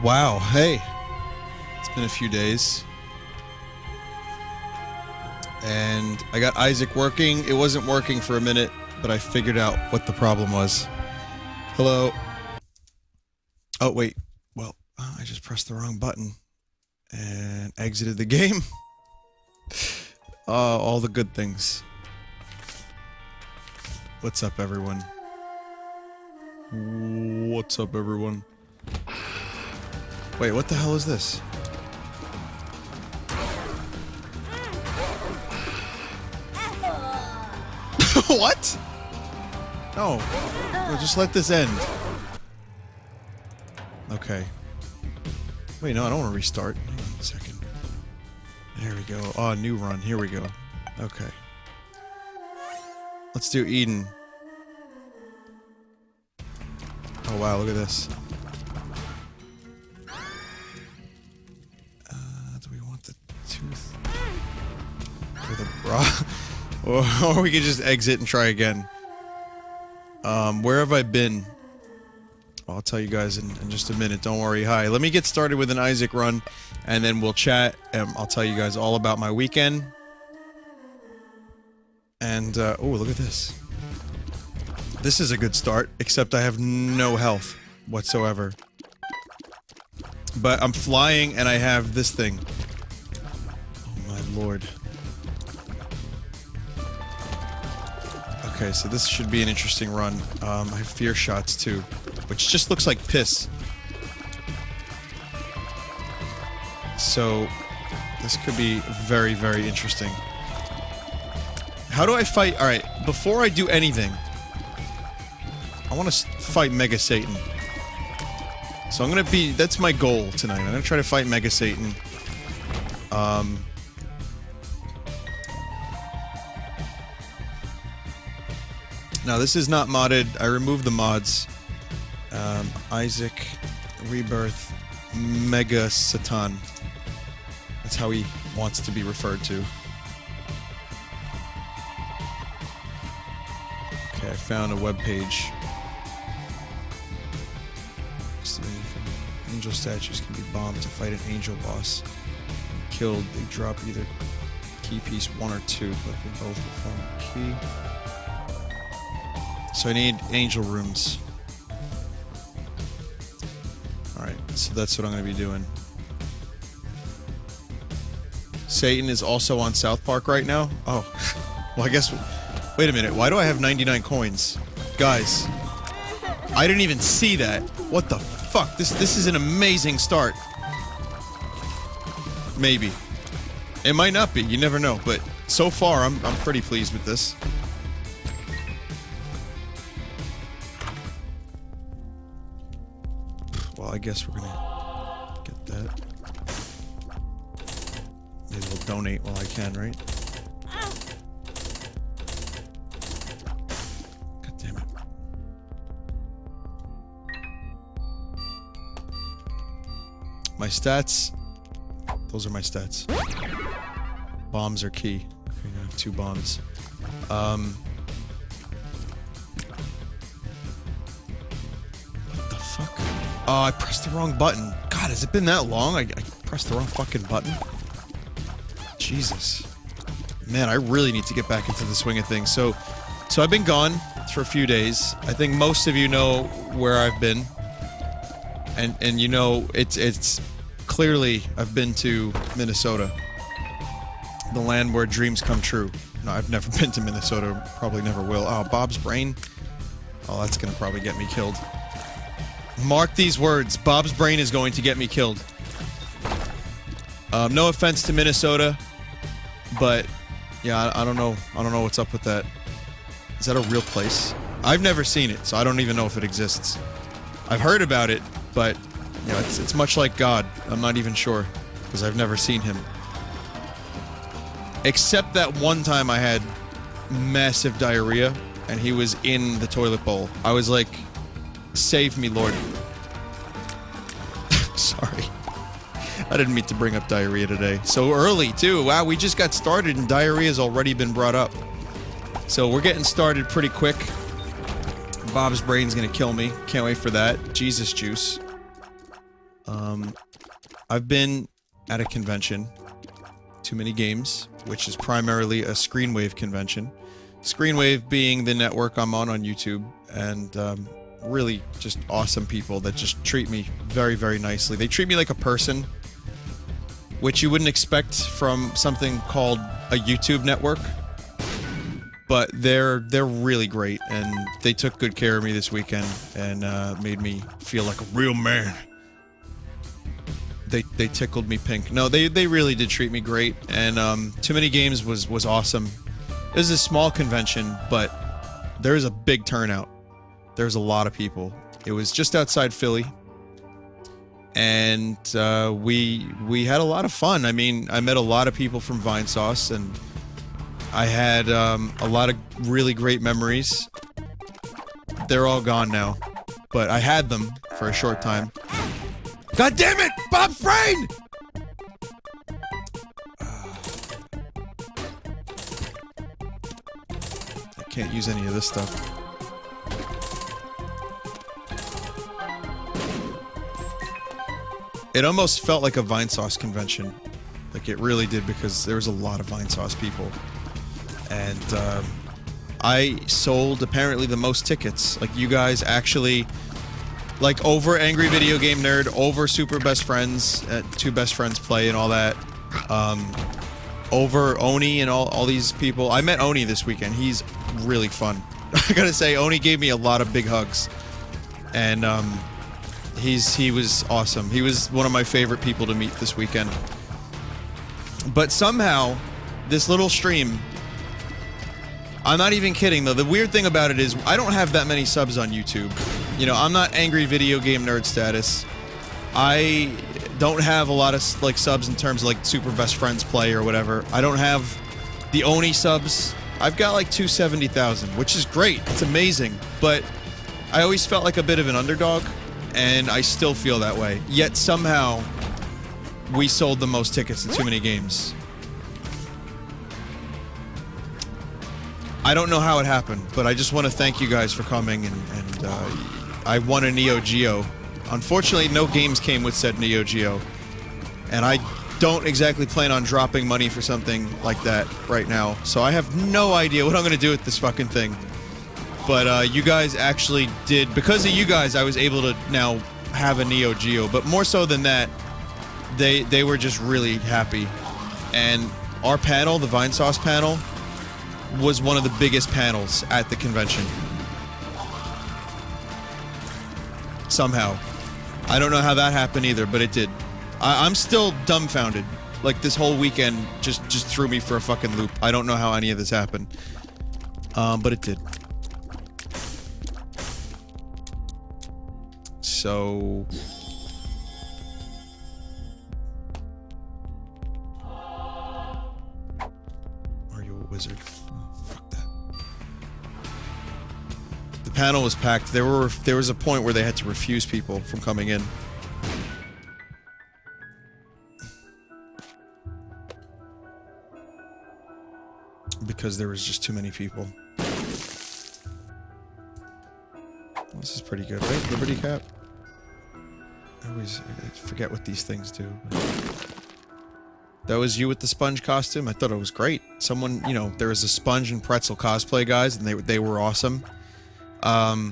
Wow, hey. It's been a few days. And I got Isaac working. It wasn't working for a minute, but I figured out what the problem was. Hello. Oh, wait. Well, I just pressed the wrong button. And exited the game. All the good things. What's up, everyone? What's up, everyone? Wait, what the hell is this? What? No. No, just let this end. Okay. Wait, no, I don't want to restart. Hang on a second. There we go. Oh, new run. Here we go. Okay. Let's do Eden. Oh, wow, look at this. Do we want the tooth? Or the bra? Or we could just exit and try again. Where have I been? I'll tell you guys in just a minute. Don't worry. Hi. Let me get started with an Isaac run, and then we'll chat, and I'll tell you guys all about my weekend. And, oh, look at this. This is a good start, except I have no health whatsoever. But I'm flying, and I have this thing. Oh, my lord. Okay, so this should be an interesting run. I have fear shots, too, which just looks like piss. So, this could be very, very interesting. How do I fight? Alright, before I do anything, I want to fight Mega Satan. So I'm gonna be... That's my goal tonight. I'm gonna try to fight Mega Satan. Now, this is not modded. I removed the mods. Isaac, Rebirth, Mega Satan. That's how he wants to be referred to. Okay, I found a webpage. Angel statues can be bombed to fight an angel boss. Killed, they drop either key piece 1 or 2, but they both will form a key. So I need angel rooms. Alright, so that's what I'm going to be doing. Satan is also on South Park right now? Oh. Well, I guess... Wait a minute, why do I have 99 coins? Guys. I didn't even see that. What the fuck? This is an amazing start. Maybe. It might not be, you never know, but so far I'm pretty pleased with this. Well, I guess we're gonna get that. Maybe we'll donate while I can, right? God damn it. My stats. Those are my stats. Bombs are key. Okay, I have 2 bombs. What the fuck? Oh, I pressed the wrong button. God, has it been that long? I pressed the wrong fucking button? Jesus. Man, I really need to get back into the swing of things. So I've been gone for a few days. I think most of you know where I've been. And you know, it's clearly I've been to Minnesota. The land where dreams come true. No, I've never been to Minnesota. Probably never will. Oh, Bob's brain? Oh, that's gonna probably get me killed. Mark these words. Bob's brain is going to get me killed. No offense to Minnesota, but yeah, I don't know. I don't know what's up with that. Is that a real place? I've never seen it, so I don't even know if it exists. I've heard about it, but you know, it's much like God. I'm not even sure because I've never seen him. Except that one time I had massive diarrhea and he was in the toilet bowl. I was like, save me, Lord. Sorry. I didn't mean to bring up diarrhea today. So early, too. Wow, we just got started and diarrhea's already been brought up. So we're getting started pretty quick. Bob's brain's gonna kill me. Can't wait for that. Jesus juice. I've been at a convention, Too Many Games, which is primarily a Screenwave convention. Screenwave being the network I'm on YouTube, and really just awesome people that just treat me very, very nicely. They treat me like a person, which you wouldn't expect from something called a YouTube network. But they're really great, and they took good care of me this weekend and made me feel like a real man. They tickled me pink. No, they really did treat me great, and Too Many Games was awesome. It was a small convention, but there was a big turnout. There's a lot of people. It was just outside Philly, and we had a lot of fun. I mean, I met a lot of people from Vinesauce, and I had a lot of really great memories. They're all gone now, but I had them for a short time. God damn it! Bob Frayne! I can't use any of this stuff. It almost felt like a Vinesauce convention. Like, it really did, because there was a lot of Vinesauce people. And, I sold, apparently, the most tickets. Like, you guys actually... Like, over Angry Video Game Nerd, over Super Best Friends, Two Best Friends Play and all that. Over Oni and all these people. I met Oni this weekend. He's really fun. I gotta say, Oni gave me a lot of big hugs. And, he was awesome. He was one of my favorite people to meet this weekend. But somehow, this little stream... I'm not even kidding, though. The weird thing about it is, I don't have that many subs on YouTube. You know, I'm not Angry Video Game Nerd status. I don't have a lot of, like, subs in terms of, like, Super Best Friends Play or whatever. I don't have the Oni subs. I've got, like, 270,000, which is great. It's amazing. But I always felt like a bit of an underdog, and I still feel that way. Yet, somehow, we sold the most tickets in Too Many Games. I don't know how it happened, but I just want to thank you guys for coming, and I won a Neo Geo. Unfortunately, no games came with said Neo Geo, and I don't exactly plan on dropping money for something like that right now, so I have no idea what I'm going to do with this fucking thing. But you guys actually did, because of you guys, I was able to now have a Neo Geo, but more so than that, they were just really happy. And our panel, the Vinesauce panel, was one of the biggest panels at the convention. Somehow. I don't know how that happened either, but it did. I'm still dumbfounded. Like, this whole weekend just threw me for a fucking loop. I don't know how any of this happened. But it did. So... Are you a wizard? The panel was packed. There was a point where they had to refuse people from coming in. Because there was just too many people. This is pretty good, right? Liberty Cap? I forget what these things do. That was you with the sponge costume? I thought it was great. Someone, you know, there was a sponge and pretzel cosplay guys, and they were awesome. I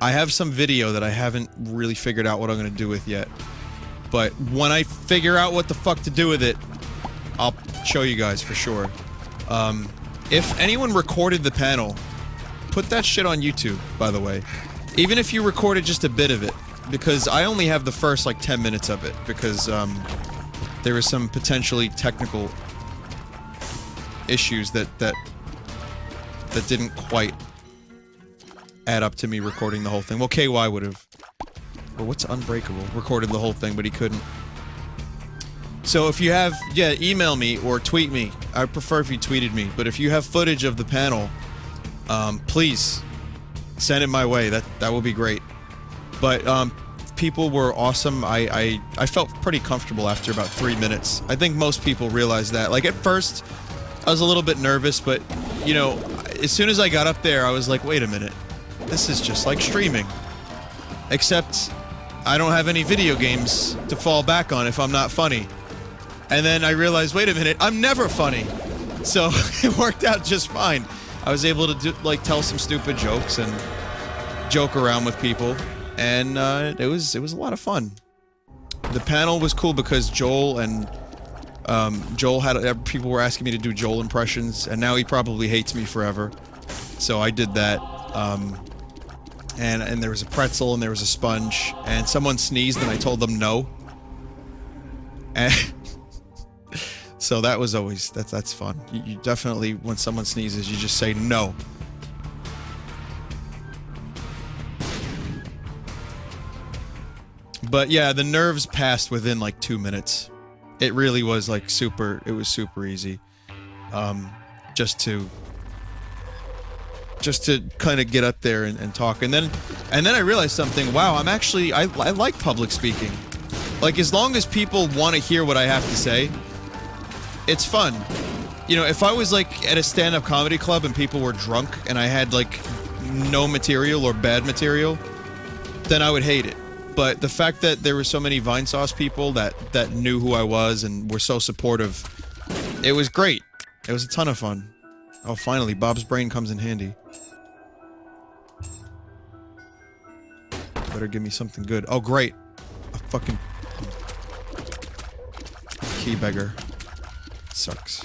have some video that I haven't really figured out what I'm gonna do with yet. But when I figure out what the fuck to do with it, I'll show you guys for sure. If anyone recorded the panel, put that shit on YouTube, by the way. Even if you recorded just a bit of it. Because I only have the first, like, 10 minutes of it. Because, there was some potentially technical issues that didn't quite add up to me recording the whole thing. Well, KY would have. Or what's Unbreakable? Recorded the whole thing, but he couldn't. So if you have, yeah, email me or tweet me. I'd prefer if you tweeted me. But if you have footage of the panel, please send it my way. That would be great. But people were awesome. I felt pretty comfortable after about 3 minutes. I think most people realized that. Like, at first, I was a little bit nervous, but, you know, as soon as I got up there, I was like, wait a minute. This is just like streaming. Except I don't have any video games to fall back on if I'm not funny. And then I realized, wait a minute, I'm never funny. So it worked out just fine. I was able to tell some stupid jokes and joke around with people, and it was a lot of fun. The panel was cool because Joel and Joel had people were asking me to do Joel impressions, and now he probably hates me forever. So I did that. And there was a pretzel and there was a sponge, and someone sneezed and I told them no. And so that was always that's fun. You definitely, when someone sneezes, you just say no. But yeah, the nerves passed within like 2 minutes. It really was like super easy. Just to kind of get up there and talk. And then I realized something. Wow, I like public speaking. Like, as long as people want to hear what I have to say, it's fun. You know, if I was like at a stand-up comedy club and people were drunk and I had like no material or bad material, then I would hate it. But the fact that there were so many Vinesauce people that knew who I was and were so supportive, it was great. It was a ton of fun. Oh, finally, Bob's brain comes in handy. Better give me something good. Oh, great. A fucking key beggar. Sucks.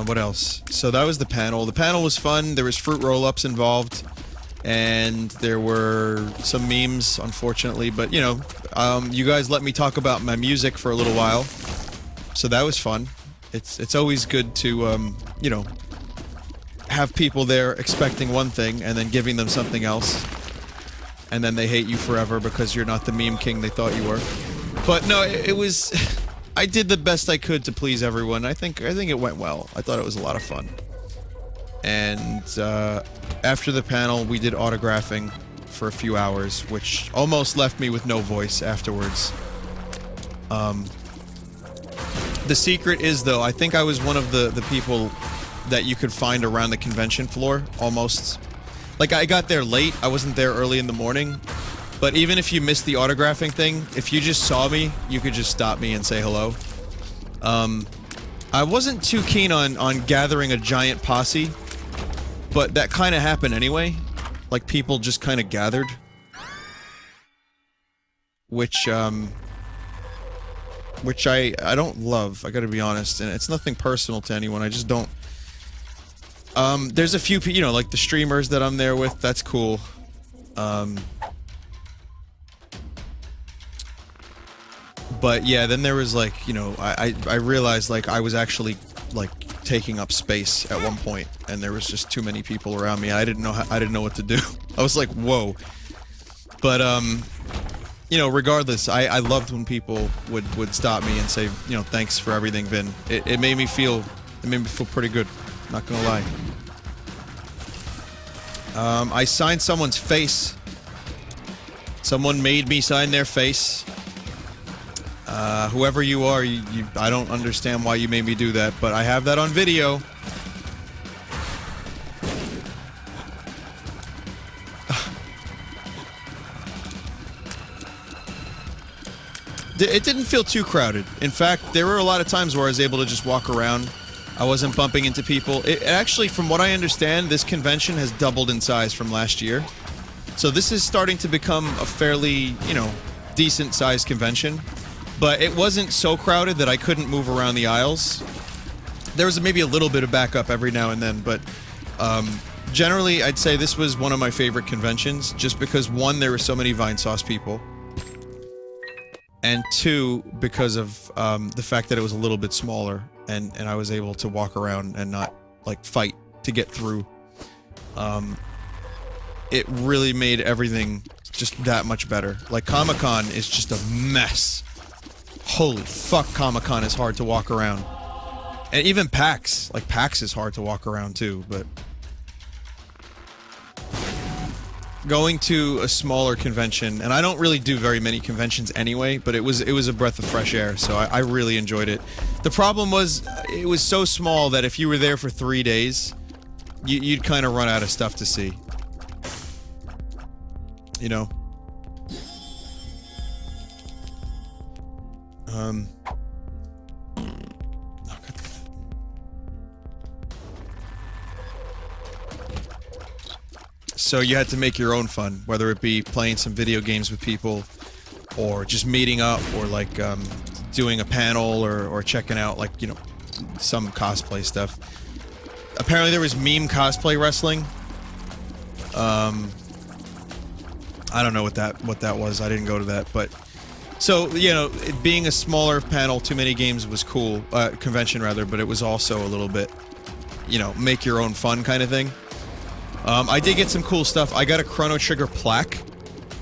What else? So that was the panel. The panel was fun. There was fruit roll-ups involved. And there were some memes, unfortunately. But, you know, you guys let me talk about my music for a little while. So that was fun. It's always good to, you know, have people there expecting one thing and then giving them something else. And then they hate you forever because you're not the meme king they thought you were. But no, it was... I did the best I could to please everyone. I think it went well. I thought it was a lot of fun. And after the panel, we did autographing for a few hours, which almost left me with no voice afterwards. The secret is, though, I think I was one of the people that you could find around the convention floor, almost. Like, I got there late. I wasn't there early in the morning. But even if you missed the autographing thing, if you just saw me, you could just stop me and say hello. I wasn't too keen on gathering a giant posse, but that kind of happened anyway. Like, people just kind of gathered. Which I don't love, I gotta be honest, and it's nothing personal to anyone, I just don't... there's a few, you know, like the streamers that I'm there with, that's cool. But yeah, then there was like, you know, I realized like I was actually like taking up space at one point, and there was just too many people around me. I didn't know what to do. I was like, whoa. But you know, regardless, I loved when people would stop me and say, you know, thanks for everything, Vin. It made me feel pretty good. Not gonna lie. I signed someone's face. Someone made me sign their face. Whoever you are, I don't understand why you made me do that, but I have that on video. It didn't feel too crowded. In fact, there were a lot of times where I was able to just walk around. I wasn't bumping into people. It actually, from what I understand, this convention has doubled in size from last year. So this is starting to become a fairly, you know, decent-sized convention. But it wasn't so crowded that I couldn't move around the aisles. There was maybe a little bit of backup every now and then, but generally, I'd say this was one of my favorite conventions, just because, one, there were so many Vinesauce people, and two, because of the fact that it was a little bit smaller, and I was able to walk around and not, like, fight to get through. It really made everything just that much better. Like, Comic-Con is just a mess. Holy fuck, Comic-Con is hard to walk around. And even PAX. Like, PAX is hard to walk around, too, but... Going to a smaller convention, and I don't really do very many conventions anyway, but it was a breath of fresh air, so I really enjoyed it. The problem was, it was so small that if you were there for 3 days, you'd kind of run out of stuff to see. You know? Oh, God. So you had to make your own fun, whether it be playing some video games with people, or just meeting up, or like doing a panel, or checking out, like, you know, some cosplay stuff. Apparently there was meme cosplay wrestling. I don't know what that was. I didn't go to that, but so, you know, it being a smaller panel, too many games was cool, convention rather, but it was also a little bit, you know, make your own fun kind of thing. I did get some cool stuff. I got a Chrono Trigger plaque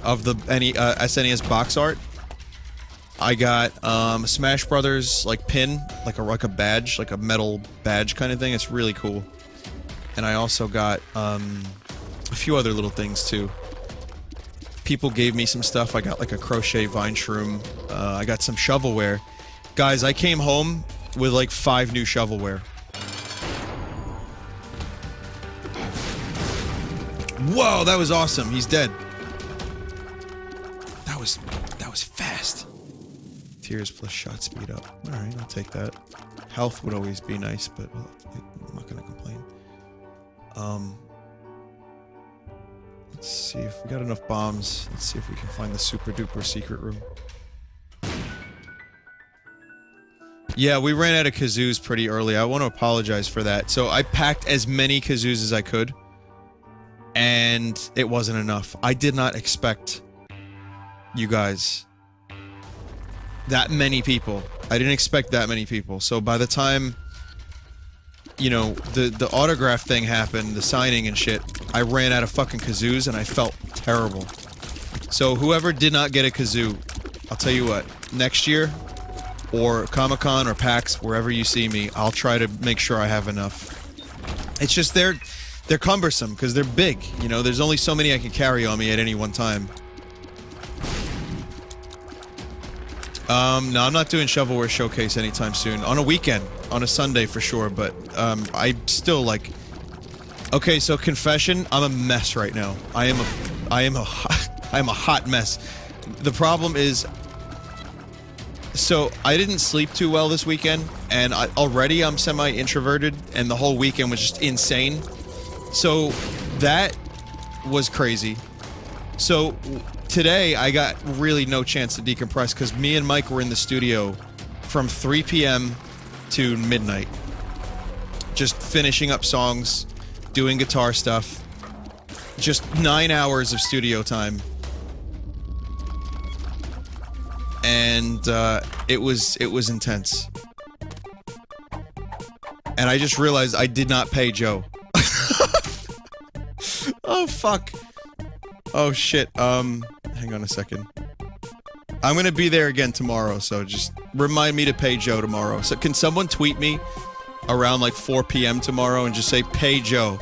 of the SNES box art. I got Smash Brothers like pin, like a badge, like a metal badge kind of thing. It's really cool. And I also got a few other little things too. People gave me some stuff. I got like a crochet vine shroom. I got some shovelware. Guys, I came home with like 5 new shovelware. Whoa, that was awesome. He's dead. That was fast. Tears plus shot speed up. Alright, I'll take that. Health would always be nice, but well, I'm not gonna complain. Let's see if we got enough bombs. Let's see if we can find the super duper secret room. Yeah, we ran out of kazoos pretty early. I want to apologize for that. So I packed as many kazoos as I could, and it wasn't enough. I did not expect, you guys, that many people. I didn't expect that many people. So by the time, you know, the autograph thing happened, the signing and shit, I ran out of fucking kazoos and I felt terrible. So whoever did not get a kazoo, I'll tell you what, next year, or Comic-Con or PAX, wherever you see me, I'll try to make sure I have enough. It's just they're cumbersome because they're big, you know, there's only so many I can carry on me at any one time. No, I'm not doing Shovelware Showcase anytime soon. On a weekend. On a Sunday for sure, but, I still, like... Okay, so confession, I'm a mess right now. I am a hot mess. The problem is... So, I didn't sleep too well this weekend, and already I'm semi-introverted, and the whole weekend was just insane. So, that was crazy. So... Today, I got really no chance to decompress because me and Mike were in the studio from 3 p.m. to midnight. Just finishing up songs, doing guitar stuff. Just 9 hours of studio time. And it was intense. And I just realized I did not pay Joe. Oh, fuck. Oh, shit. Hang on a second. I'm gonna be there again tomorrow, so just remind me to pay Joe tomorrow. So can someone tweet me around like 4 p.m. tomorrow and just say, pay Joe?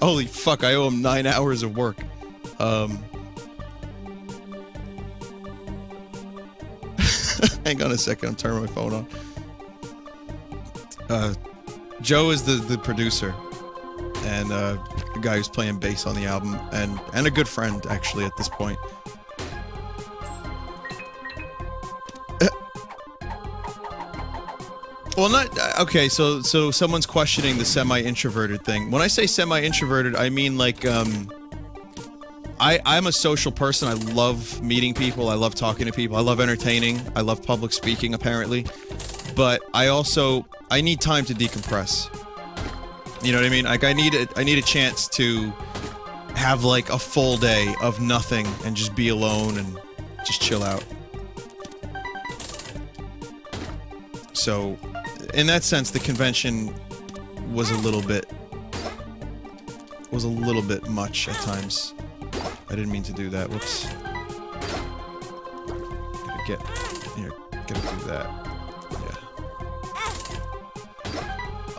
Holy fuck, I owe him 9 hours of work. Hang on a second, I'm turning my phone on. Joe is the producer. And the guy who's playing bass on the album, and a good friend, actually, at this point. Well, not... Okay, so someone's questioning the semi-introverted thing. When I say semi-introverted, I mean, like, I'm a social person. I love meeting people. I love talking to people. I love entertaining. I love public speaking, apparently. But I need time to decompress. You know what I mean? Like, I need a chance to have, like, a full day of nothing and just be alone and just chill out. So, in that sense, the convention was a little bit much at times. I didn't mean to do that. Whoops. Gotta do that.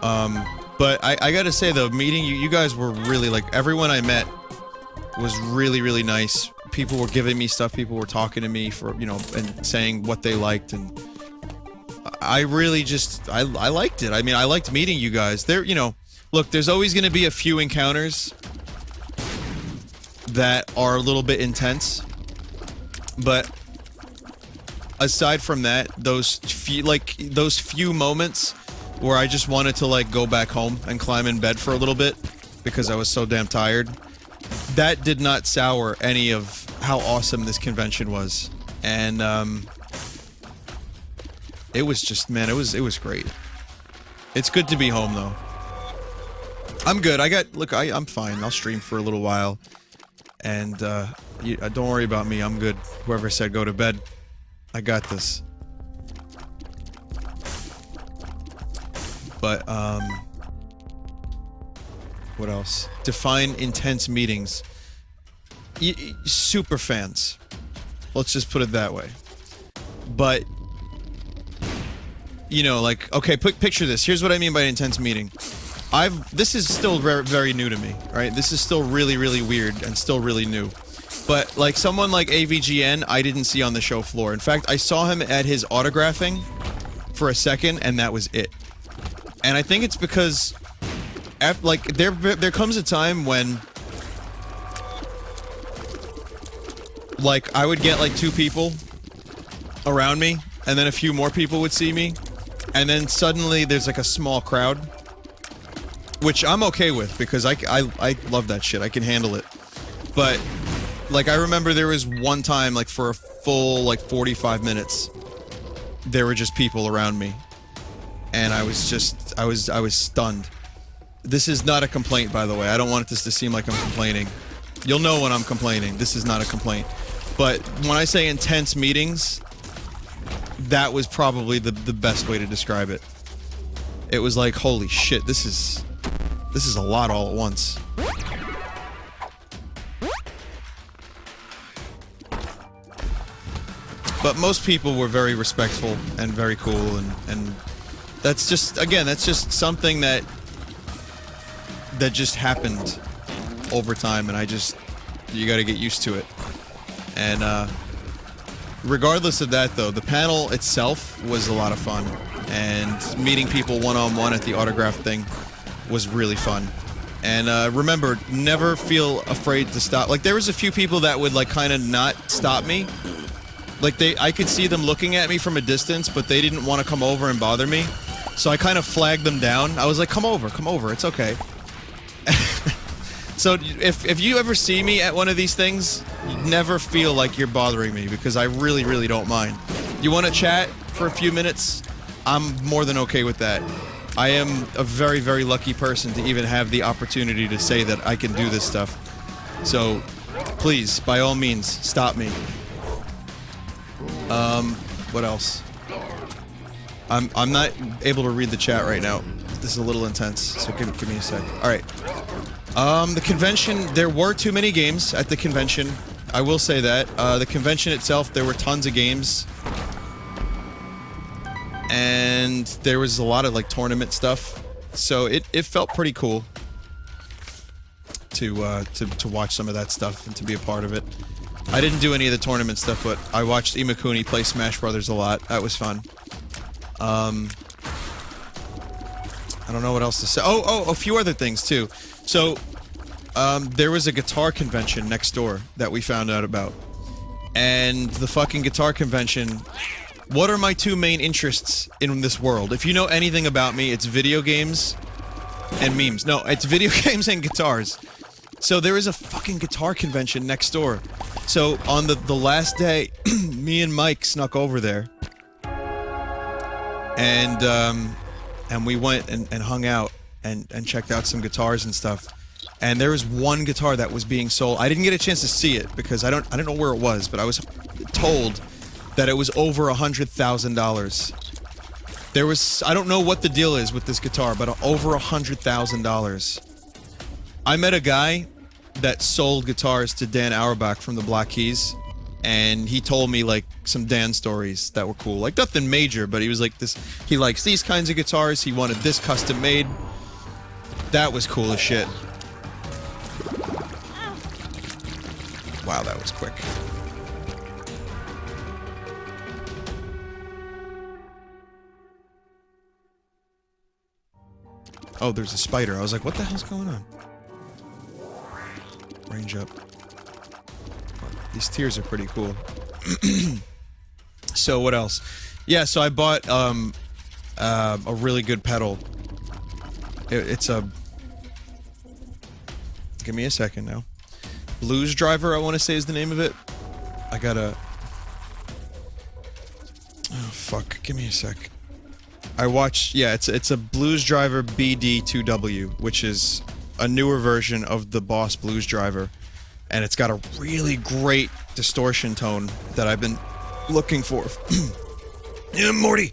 Yeah. But I gotta say though, meeting you guys were really, like, everyone I met was really, really nice. People were giving me stuff, people were talking to me for, you know, and saying what they liked, and I really just, I liked it. I mean, I liked meeting you guys. There, you know, Look, there's always going to be a few encounters that are a little bit intense, but aside from that, those few moments where I just wanted to like go back home and climb in bed for a little bit because I was so damn tired, that did not sour any of how awesome this convention was. And it was just, man, it was great. It's good to be home though. I'm good. I'm fine. I'll stream for a little while. And don't worry about me. I'm good. Whoever said go to bed, I got this. But what else? Define intense meetings. Super fans. Let's just put it that way. But you know, like, okay, picture this. Here's what I mean by an intense meeting. This is still very, very new to me, right? This is still really, really weird and still really new. But, like, someone like AVGN, I didn't see on the show floor. In fact, I saw him at his autographing for a second, and that was it. And I think it's because, like, there comes a time when, like, I would get, like, 2 people around me, and then a few more people would see me, and then suddenly there's, like, a small crowd. Which I'm okay with, because I love that shit. I can handle it. But, like, I remember there was one time, like, for a full, like, 45 minutes, there were just people around me. And I was just, I was stunned. This is not a complaint, by the way. I don't want this to seem like I'm complaining. You'll know when I'm complaining. This is not a complaint. But when I say intense meetings, that was probably the best way to describe it. It was like, holy shit, this is a lot all at once. But most people were very respectful and very cool, and that's just, again, that's just something that just happened over time, and you gotta get used to it. And regardless of that, though, the panel itself was a lot of fun, and meeting people one-on-one at the autograph thing was really fun. And remember, never feel afraid to stop. Like, there was a few people that would, like, kind of not stop me. Like, I could see them looking at me from a distance, but they didn't want to come over and bother me. So I kind of flagged them down. I was like, come over, it's okay. So if you ever see me at one of these things, never feel like you're bothering me, because I really, really don't mind. You want to chat for a few minutes? I'm more than okay with that. I am a very, very lucky person to even have the opportunity to say that I can do this stuff. So, please, by all means, stop me. What else? I'm not able to read the chat right now. This is a little intense, so give me a sec. Alright. The convention, there were too many games at the convention. I will say that. The convention itself, there were tons of games. And there was a lot of, like, tournament stuff. So it felt pretty cool to watch some of that stuff and to be a part of it. I didn't do any of the tournament stuff, but I watched Imakuni play Smash Brothers a lot. That was fun. I don't know what else to say. Oh, a few other things, too. So, there was a guitar convention next door that we found out about. And the fucking guitar convention... What are my 2 main interests in this world? If you know anything about me, it's video games and memes. No, it's video games and guitars. So there is a fucking guitar convention next door. So on the last day, me and Mike snuck over there. And we went and hung out and checked out some guitars and stuff. And there was one guitar that was being sold. I didn't get a chance to see it because I don't know where it was, but I was told that it was over $100,000. There was, I don't know what the deal is with this guitar, but over $100,000. I met a guy that sold guitars to Dan Auerbach from the Black Keys, and he told me, like, some Dan stories that were cool. Like, nothing major, but he was like, he likes these kinds of guitars, he wanted this custom made. That was cool as shit. Wow, that was quick. Oh, there's a spider. I was like, what the hell's going on? Range up. These tiers are pretty cool. So what else? Yeah, so I bought a really good pedal. It's a... Give me a second now. Blues Driver, I want to say is the name of it. I gotta... Oh, fuck. Give me a sec. I watched... Yeah, it's a Blues Driver BD2W, which is a newer version of the Boss Blues Driver. And it's got a really great distortion tone that I've been looking for. Yeah, Morty!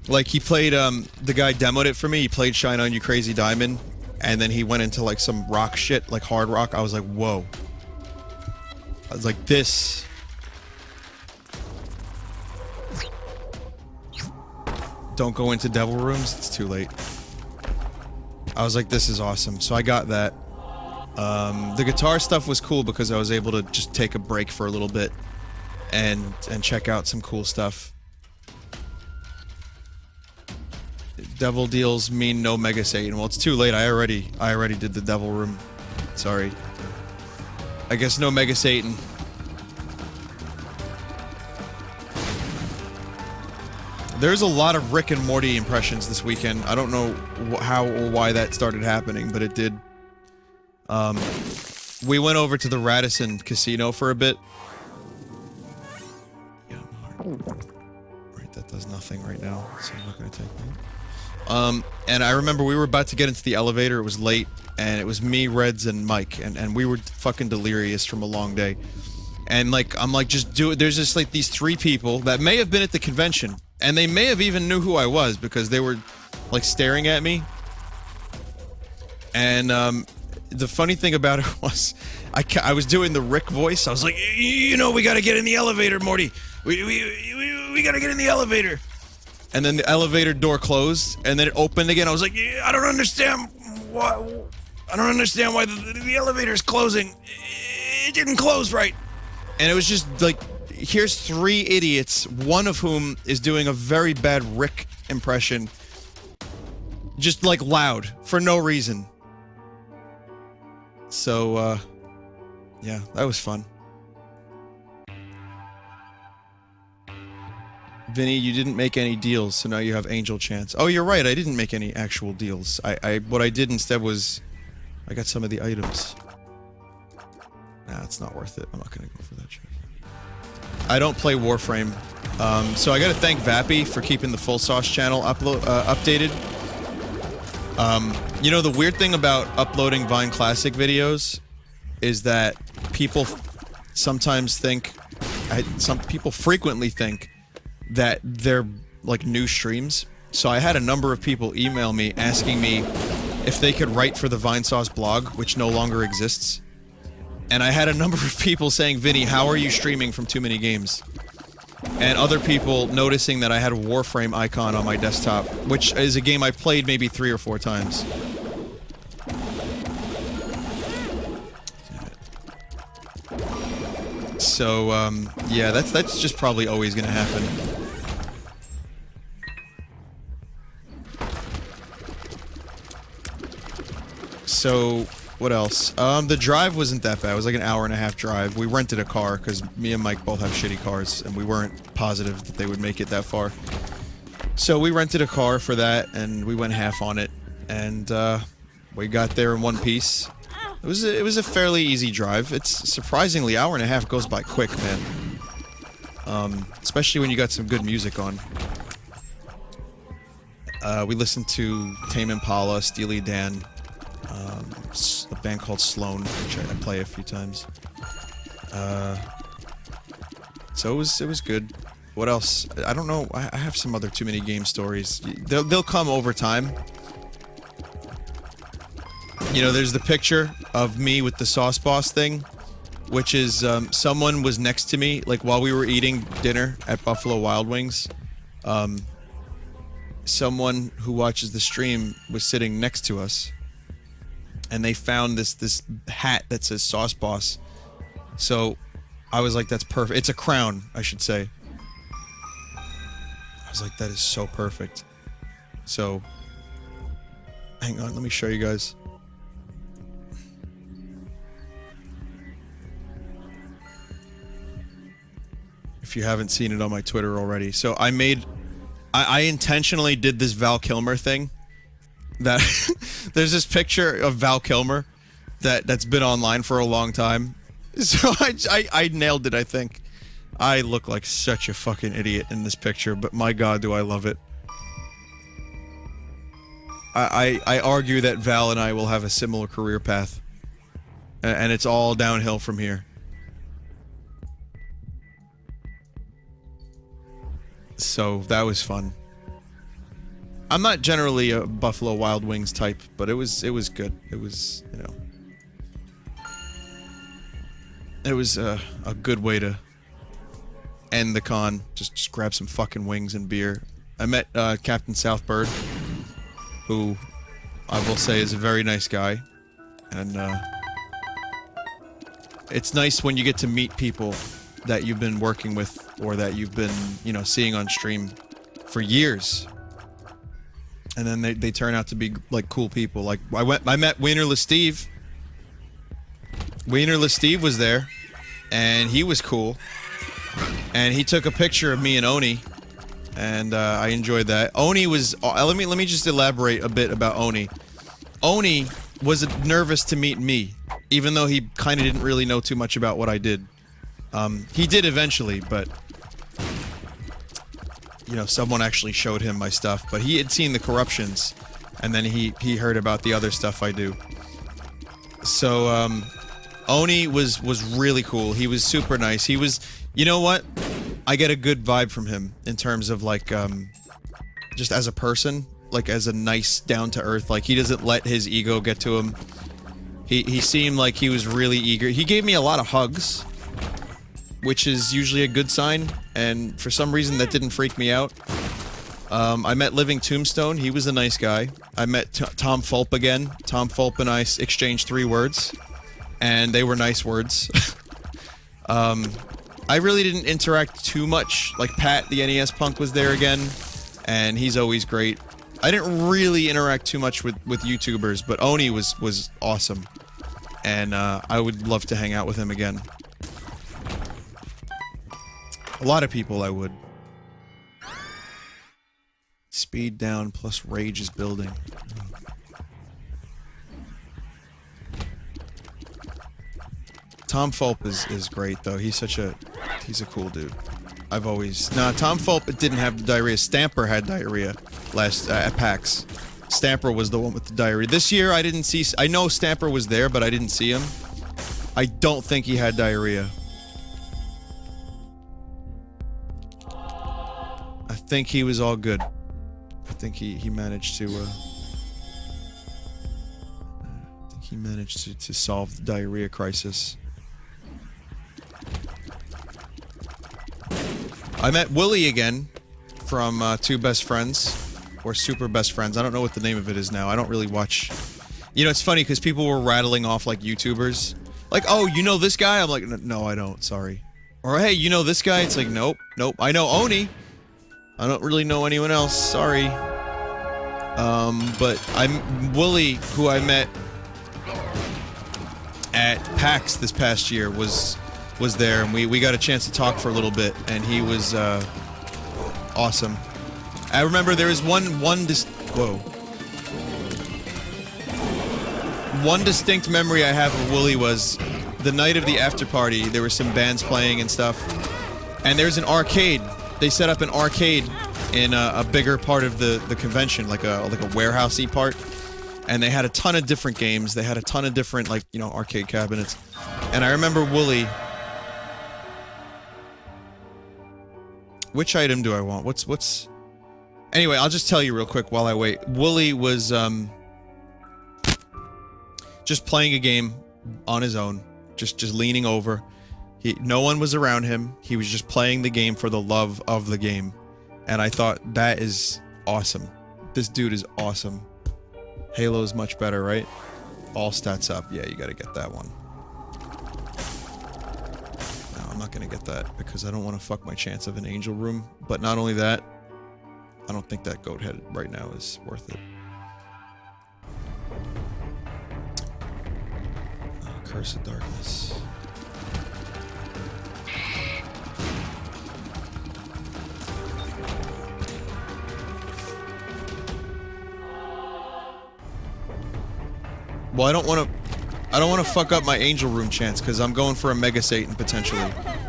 Like, he played, the guy demoed it for me. He played Shine On You Crazy Diamond. And then he went into, like, some rock shit, like hard rock. I was like, whoa. I was like, this... Don't go into Devil Rooms, it's too late. I was like, this is awesome. So I got that. The guitar stuff was cool because I was able to just take a break for a little bit and check out some cool stuff. Devil deals mean no Mega Satan. Well, it's too late. I already did the Devil Room. Sorry. I guess no Mega Satan. There's a lot of Rick and Morty impressions this weekend. I don't know how or why that started happening, but it did. We went over to the Radisson Casino for a bit. Yeah, right, that does nothing right now, so I'm not gonna take that. And I remember we were about to get into the elevator, it was late, and it was me, Reds, and Mike, and we were fucking delirious from a long day. And, like, I'm like, just do it. There's just, like, these 3 people that may have been at the convention, and they may have even knew who I was, because they were, like, staring at me. And, the funny thing about it was, I was doing the Rick voice. I was like, you know, we gotta get in the elevator, Morty. We gotta get in the elevator. And then the elevator door closed, and then it opened again. I was like, I don't understand why. I don't understand why the elevator is closing. It didn't close right. And it was just like, here's 3 idiots, one of whom is doing a very bad Rick impression. Just like loud, for no reason. So, yeah, that was fun. Vinny, you didn't make any deals, so now you have Angel Chance. Oh, you're right, I didn't make any actual deals. What I did instead was, I got some of the items. Nah, it's not worth it. I'm not gonna go for that shit. I don't play Warframe. So I gotta thank Vappy for keeping the Vinesauce channel updated. You know, the weird thing about uploading Vine Classic videos is that people sometimes think, some people frequently think that they're like new streams. So I had a number of people email me asking me if they could write for the Vinesauce blog, which no longer exists. And I had a number of people saying, Vinny, how are you streaming from too many games? And other people noticing that I had a Warframe icon on my desktop, which is a game I played maybe 3 or 4 times. So, yeah, that's just probably always gonna happen. So, what else? The drive wasn't that bad. It was like an hour-and-a-half drive. We rented a car, because me and Mike both have shitty cars, and we weren't positive that they would make it that far. So we rented a car for that, and we went half on it, and, we got there in one piece. It was a fairly easy drive. It's surprisingly, hour-and-a-half goes by quick, man. Especially when you got some good music on. We listened to Tame Impala, Steely Dan, a band called Sloan, which I play a few times. So it was good. What else? I don't know. I have some other too many game stories. They'll come over time. You know, there's the picture of me with the Sauce Boss thing, which is, someone was next to me, like, while we were eating dinner at Buffalo Wild Wings. Someone who watches the stream was sitting next to us. And they found this hat that says Sauce Boss. So, I was like, that's perfect. It's a crown, I should say. I was like, that is so perfect. So, Hang on, let me show you guys. If you haven't seen it on my Twitter already. So I intentionally did this Val Kilmer thing. That there's this picture of Val Kilmer that's been online for a long time. So I nailed it, I think. I look like such a fucking idiot in this picture, but my god, do I love it. I argue that Val and I will have a similar career path. And it's all downhill from here. So that was fun. I'm not generally a Buffalo Wild Wings type, but it was good. It was, you know, it was a good way to end the con. Just grab some fucking wings and beer. I met Captain Southbird, who I will say is a very nice guy, and it's nice when you get to meet people that you've been working with or that you've been, you know, seeing on stream for years. And then they turn out to be like cool people. Like I met Wienerless Steve. Wienerless Steve was there, and he was cool. And he took a picture of me and Oni, and I enjoyed that. Oni was. Let me just elaborate a bit about Oni. Oni was nervous to meet me, even though he kind of didn't really know too much about what I did. He did eventually, but you know, someone actually showed him my stuff, but he had seen the corruptions, and then he heard about the other stuff I do. So, Oni was really cool. He was super nice. He was, you know what? I get a good vibe from him in terms of like, just as a person, like as a nice, down-to-earth, like he doesn't let his ego get to him. He seemed like he was really eager. He gave me a lot of hugs, which is usually a good sign, and for some reason that didn't freak me out. I met Living Tombstone. He was a nice guy. I met Tom Fulp again. Tom Fulp and I exchanged 3 words, and they were nice words. I really didn't interact too much. Like Pat, the NES punk, was there again, and he's always great. I didn't really interact too much with YouTubers, but Oni was awesome, and I would love to hang out with him again. A lot of people I would. Speed down plus rage is building. Tom Fulp is great though. He's a cool dude. I've always... Nah, Tom Fulp didn't have the diarrhea. Stamper had diarrhea last at PAX. Stamper was the one with the diarrhea. This year I didn't see... I know Stamper was there, but I didn't see him. I don't think he had diarrhea. I think he was all good. I think he managed to to solve the diarrhea crisis. I met Willie again from Two Best Friends, or Super Best Friends. I don't know what the name of it is now. I don't really watch. You know, it's funny because people were rattling off like YouTubers, like, "Oh, you know this guy?" I'm like, "No, I don't. Sorry." Or, "Hey, you know this guy?" It's like, "Nope, nope. I know Oni. I don't really know anyone else. Sorry." But Willie, who I met at PAX this past year, was there, and we got a chance to talk for a little bit, and he was awesome. I remember there was one distinct memory I have of Willie was the night of the after party. There were some bands playing and stuff, and there's an arcade. They set up an arcade in a bigger part of the convention, like a warehousey part, and they had a ton of different games. They had a ton of different, like, you know, arcade cabinets. And I remember Willie. Which item do I want? What's... Anyway, I'll just tell you real quick while I wait. Willie was just playing a game on his own, just leaning over. No one was around him. He was just playing the game for the love of the game. And I thought, that is awesome. This dude is awesome. Halo's much better, right? All stats up. Yeah, you gotta get that one. No, I'm not gonna get that because I don't want to fuck my chance of an angel room. But not only that, I don't think that goat head right now is worth it. Curse of Darkness. Well, I don't want to fuck up my Angel Room chance, because I'm going for a Mega Satan, potentially.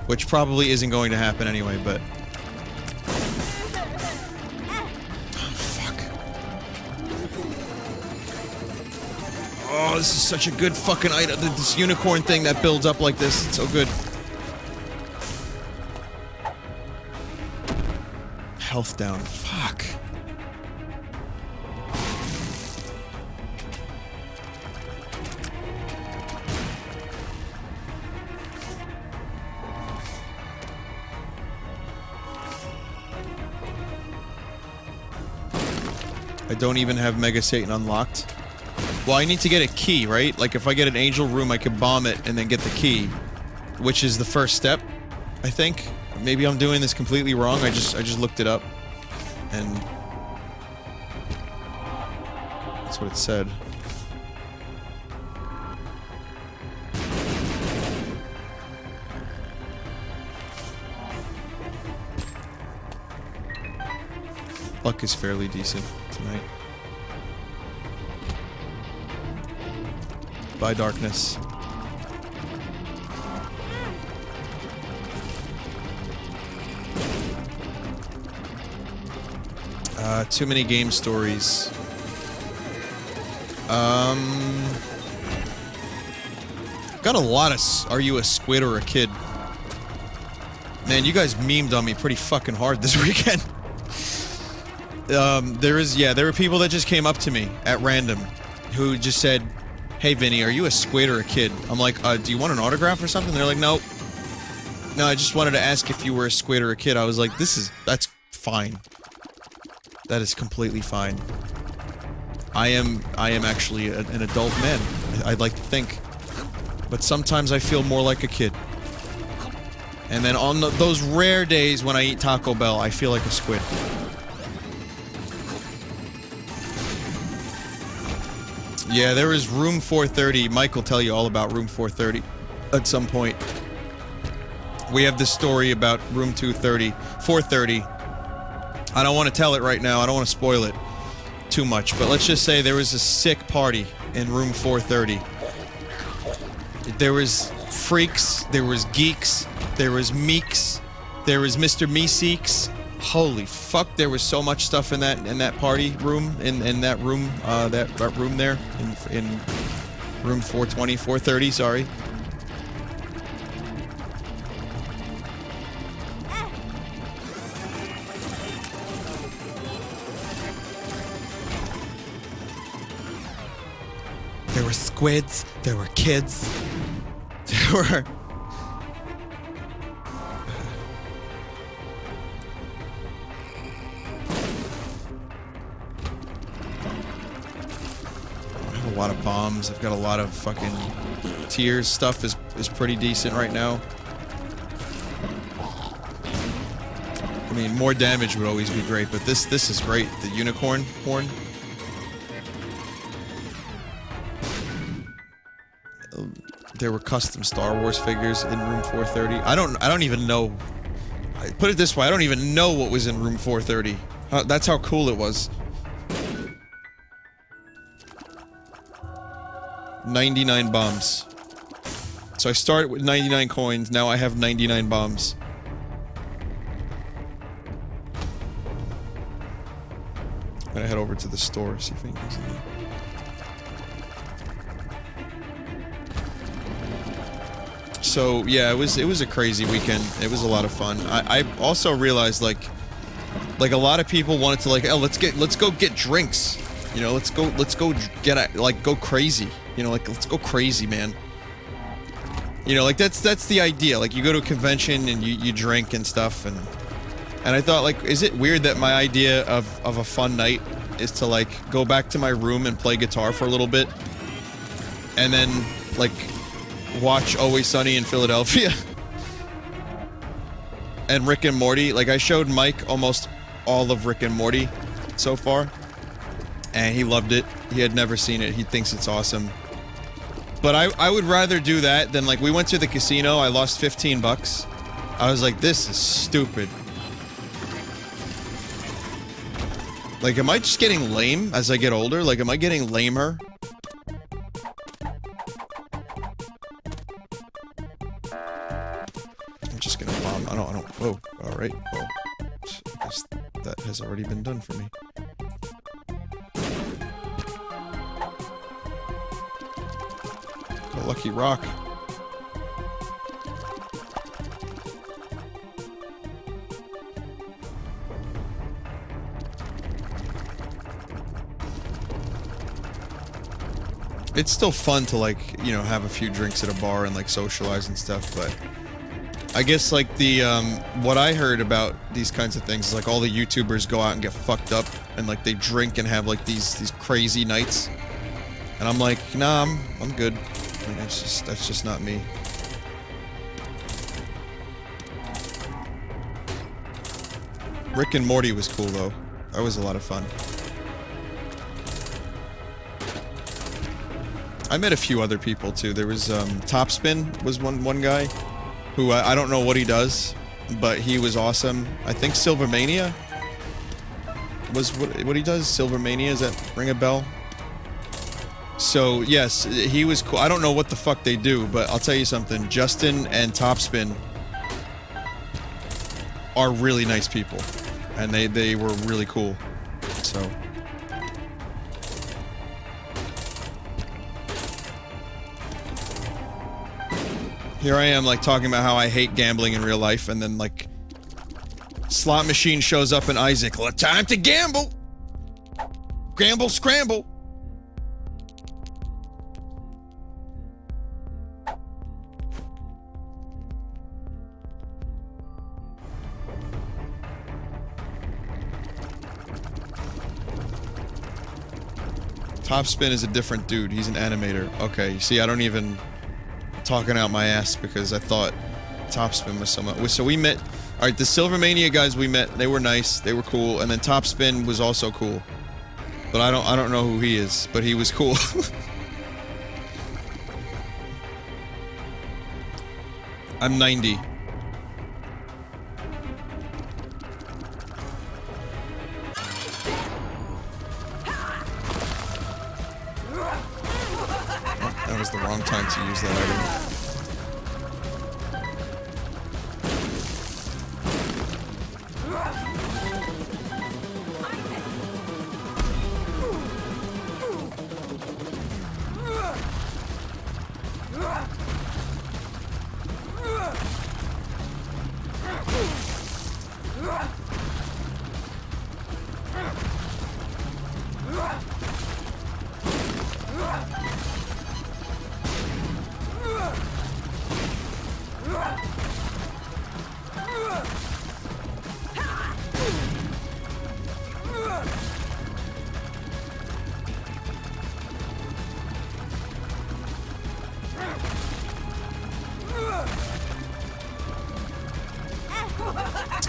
Which probably isn't going to happen anyway, but... Oh, fuck. Oh, this is such a good fucking item. This unicorn thing that builds up like this, it's so good. Health down. Fuck. I don't even have Mega Satan unlocked. Well, I need to get a key, right? Like, if I get an Angel Room, I can bomb it and then get the key. Which is the first step, I think. Maybe I'm doing this completely wrong. I just looked it up. And... that's what it said. Luck is fairly decent tonight. Bye, darkness. Too many game stories. Got a lot of Are You a Squid or a Kid? Man, you guys memed on me pretty fucking hard this weekend. There were people that just came up to me at random who just said, "Hey Vinny, are you a squid or a kid?" I'm like, do you want an autograph or something? They're like, "Nope. No, I just wanted to ask if you were a squid or a kid." I was like, that's fine. That is completely fine. I am actually an adult man, I'd like to think. But sometimes I feel more like a kid. And then on those rare days when I eat Taco Bell, I feel like a squid. Yeah, there is room 430. Mike will tell you all about room 430 at some point. We have this story about room 430. I don't want to tell it right now. I don't want to spoil it too much. But let's just say there was a sick party in room 430. There was freaks. There was geeks. There was meeks. There was Mr. Meeseeks. Holy fuck! There was so much stuff in that party room, in that room, that room there, in room 420, 430. Sorry. There were squids. There were kids. There were. A lot of bombs. I've got a lot of fucking tears. Stuff is pretty decent right now. I mean, more damage would always be great, but this is great. The unicorn horn. There were custom Star Wars figures in room 430. I don't even know. Put it this way, I don't even know what was in room 430. That's how cool it was. 99 bombs. So I started with 99 coins, now I have 99 bombs. I'm gonna head over to the store, see if anything's in there. So yeah, it was a crazy weekend. It was a lot of fun. I also realized like a lot of people wanted to like, oh, let's go get drinks. You know, let's go get like go crazy. You know, like let's go crazy, man. You know, like that's the idea. Like you go to a convention and you drink and stuff, and I thought like, is it weird that my idea of a fun night is to like go back to my room and play guitar for a little bit, and then like watch Always Sunny in Philadelphia and Rick and Morty. Like I showed Mike almost all of Rick and Morty so far, and he loved it. He had never seen it. He thinks it's awesome. But I would rather do that than, like, we went to the casino, I lost 15 bucks. I was like, this is stupid. Like, am I just getting lame as I get older? Like, am I getting lamer? I'm just gonna bomb. I don't, whoa, alright, well, I guess that has already been done for me. A lucky rock. It's still fun to, like, you know, have a few drinks at a bar and, like, socialize and stuff, but I guess, like, the, what I heard about these kinds of things is, like, all the YouTubers go out and get fucked up and, like, they drink and have, like, these crazy nights. And I'm like, nah, I'm good. I mean, that's just not me. Rick and Morty was cool, though. That was a lot of fun. I met a few other people, too. There was, Topspin was one guy, who I don't know what he does, but he was awesome. I think Silvermania was what he does. Silvermania, does that ring a bell? So, yes, he was cool. I don't know what the fuck they do, but I'll tell you something. Justin and Topspin are really nice people, and they were really cool, so... Here I am, like, talking about how I hate gambling in real life, and then, like, slot machine shows up in Isaac. Well, time to gamble! Gamble, scramble! Topspin is a different dude. He's an animator. Okay, you see, I don't even... talking out my ass because I thought Topspin was someone. So we met. All right, the Silvermania guys we met. They were nice. They were cool. And then Topspin was also cool. But I don't know who he is. But he was cool. I'm 90. That was the wrong time to use that item.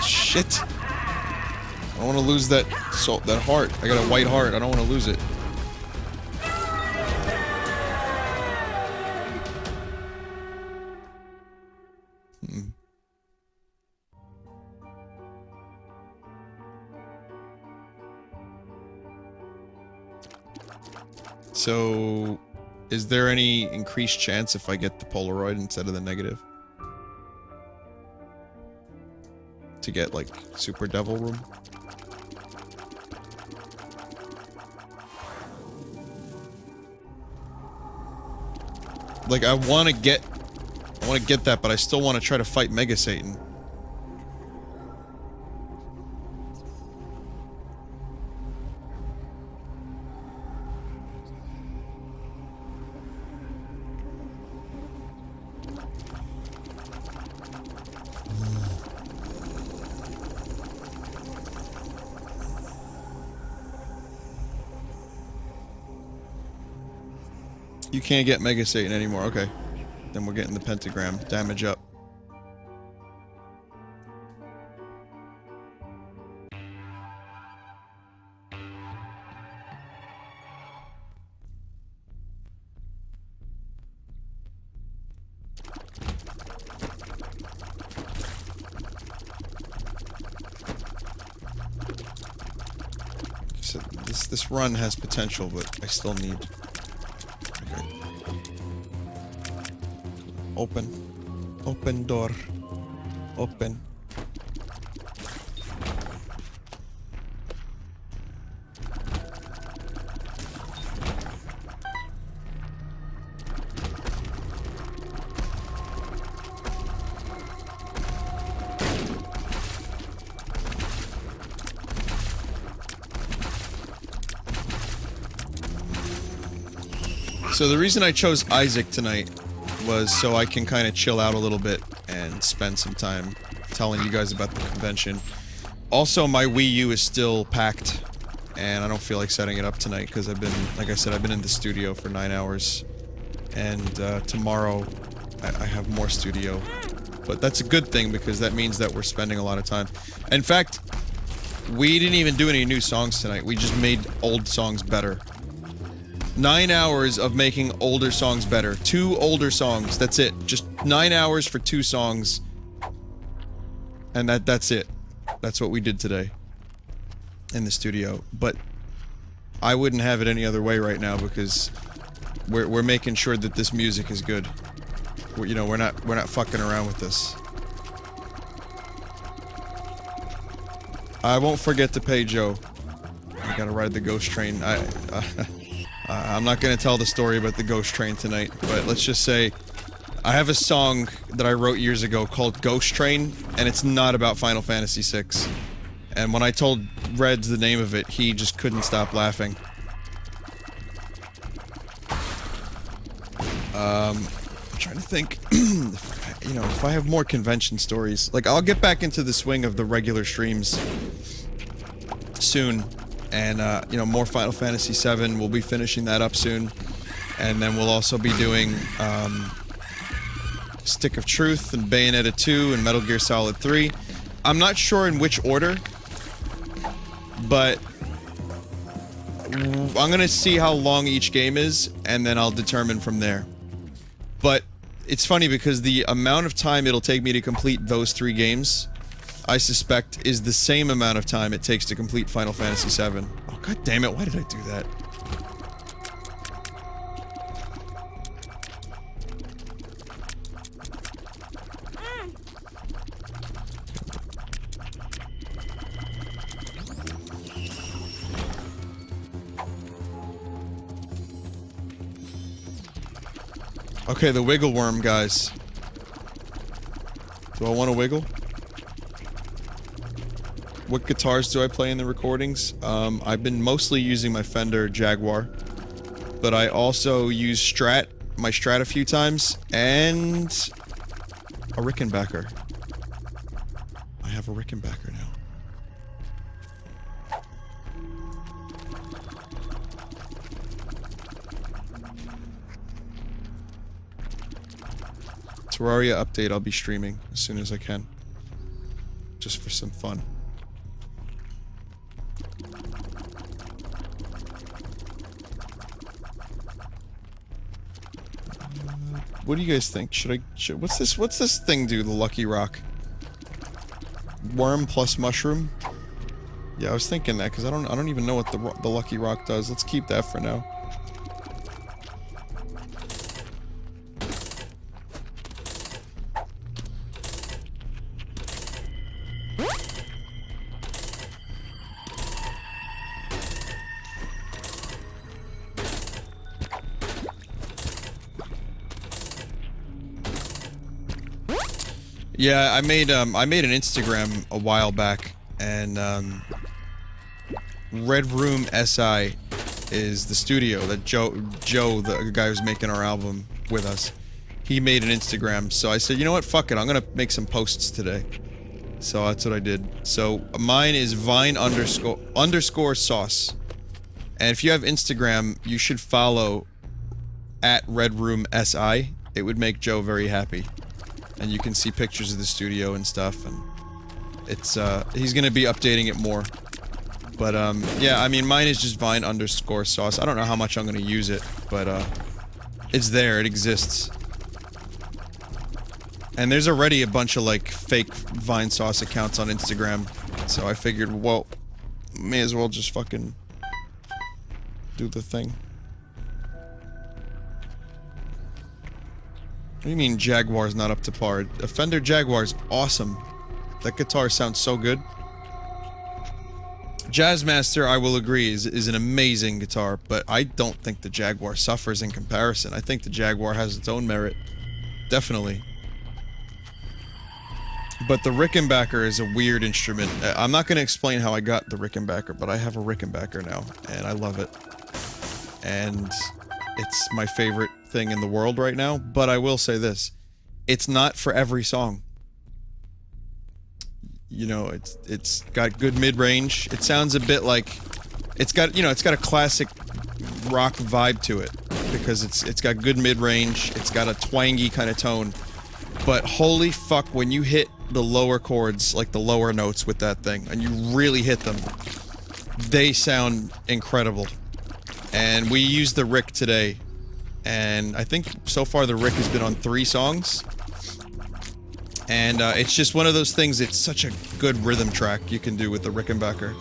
Shit. I don't want to lose that that heart. I got a white heart. I don't want to lose it. So, is there any increased chance if I get the Polaroid instead of the negative? To get, like, Super Devil Room? Like, I want to get that, but I still want to try to fight Mega Satan. You can't get Mega Satan anymore. Okay. Then we're getting the pentagram. Damage up. this run has potential, but I still need... Okay. Open. Open door. Open. So the reason I chose Isaac tonight was so I can kind of chill out a little bit and spend some time telling you guys about the convention. Also, my Wii U is still packed, and I don't feel like setting it up tonight because I've been, like I said, I've been in the studio for 9 hours, and tomorrow I have more studio. But that's a good thing because that means that we're spending a lot of time. In fact, we didn't even do any new songs tonight. We just made old songs better. 9 hours of making older songs better. 2 older songs, that's it. Just 9 hours for 2 songs. And that's it. That's what we did today. In the studio. But I wouldn't have it any other way right now because we're making sure that this music is good. You know, we're not fucking around with this. I won't forget to pay Joe. I gotta ride the ghost train. I'm not gonna tell the story about the ghost train tonight, but let's just say I have a song that I wrote years ago called Ghost Train, and it's not about Final Fantasy VI. And when I told Reds the name of it, he just couldn't stop laughing. I'm trying to think, you know, if I have more convention stories, like I'll get back into the swing of the regular streams soon. And, you know, more Final Fantasy VII, we'll be finishing that up soon. And then we'll also be doing, Stick of Truth and Bayonetta 2 and Metal Gear Solid 3. I'm not sure in which order, but I'm gonna see how long each game is, and then I'll determine from there. But it's funny because the amount of time it'll take me to complete those 3 games, I suspect, is the same amount of time it takes to complete Final Fantasy VII. Oh, god damn it, why did I do that? Okay, the wiggle worm, guys. Do I want to wiggle? What guitars do I play in the recordings? I've been mostly using my Fender Jaguar, but I also use my Strat a few times, and a Rickenbacker. I have a Rickenbacker now. Terraria update, I'll be streaming as soon as I can. Just for some fun. What do you guys think? What's this thing do, the Lucky Rock? Worm plus mushroom? Yeah, I was thinking that, because I don't even know what the Lucky Rock does. Let's keep that for now. Yeah, I made an Instagram a while back, and Red Room SI is the studio that Joe, the guy who's making our album with us, he made an Instagram. So I said, you know what, fuck it, I'm gonna make some posts today. So that's what I did. So mine is Vine underscore sauce, and if you have Instagram, you should follow at Red Room SI. It would make Joe very happy. And you can see pictures of the studio and stuff, and it's, he's gonna be updating it more. But, yeah, I mean, mine is just Vine underscore sauce. I don't know how much I'm gonna use it, but, it's there, it exists. And there's already a bunch of, like, fake Vinesauce accounts on Instagram, so I figured, well, may as well just fucking do the thing. What do you mean Jaguar's not up to par? A Fender Jaguar's awesome. That guitar sounds so good. Jazzmaster, I will agree, is an amazing guitar, but I don't think the Jaguar suffers in comparison. I think the Jaguar has its own merit. Definitely. But the Rickenbacker is a weird instrument. I'm not going to explain how I got the Rickenbacker, but I have a Rickenbacker now, and I love it. And it's my favorite thing in the world right now, but I will say this. It's not for every song. You know, it's got good mid-range. It sounds a bit like... It's got, you know, it's got a classic rock vibe to it. Because it's got good mid-range, it's got a twangy kind of tone. But holy fuck, when you hit the lower chords, like the lower notes with that thing, and you really hit them, they sound incredible. And we used the Rick today. And I think so far the Rick has been on 3 songs. And it's just one of those things, it's such a good rhythm track you can do with the Rickenbacker.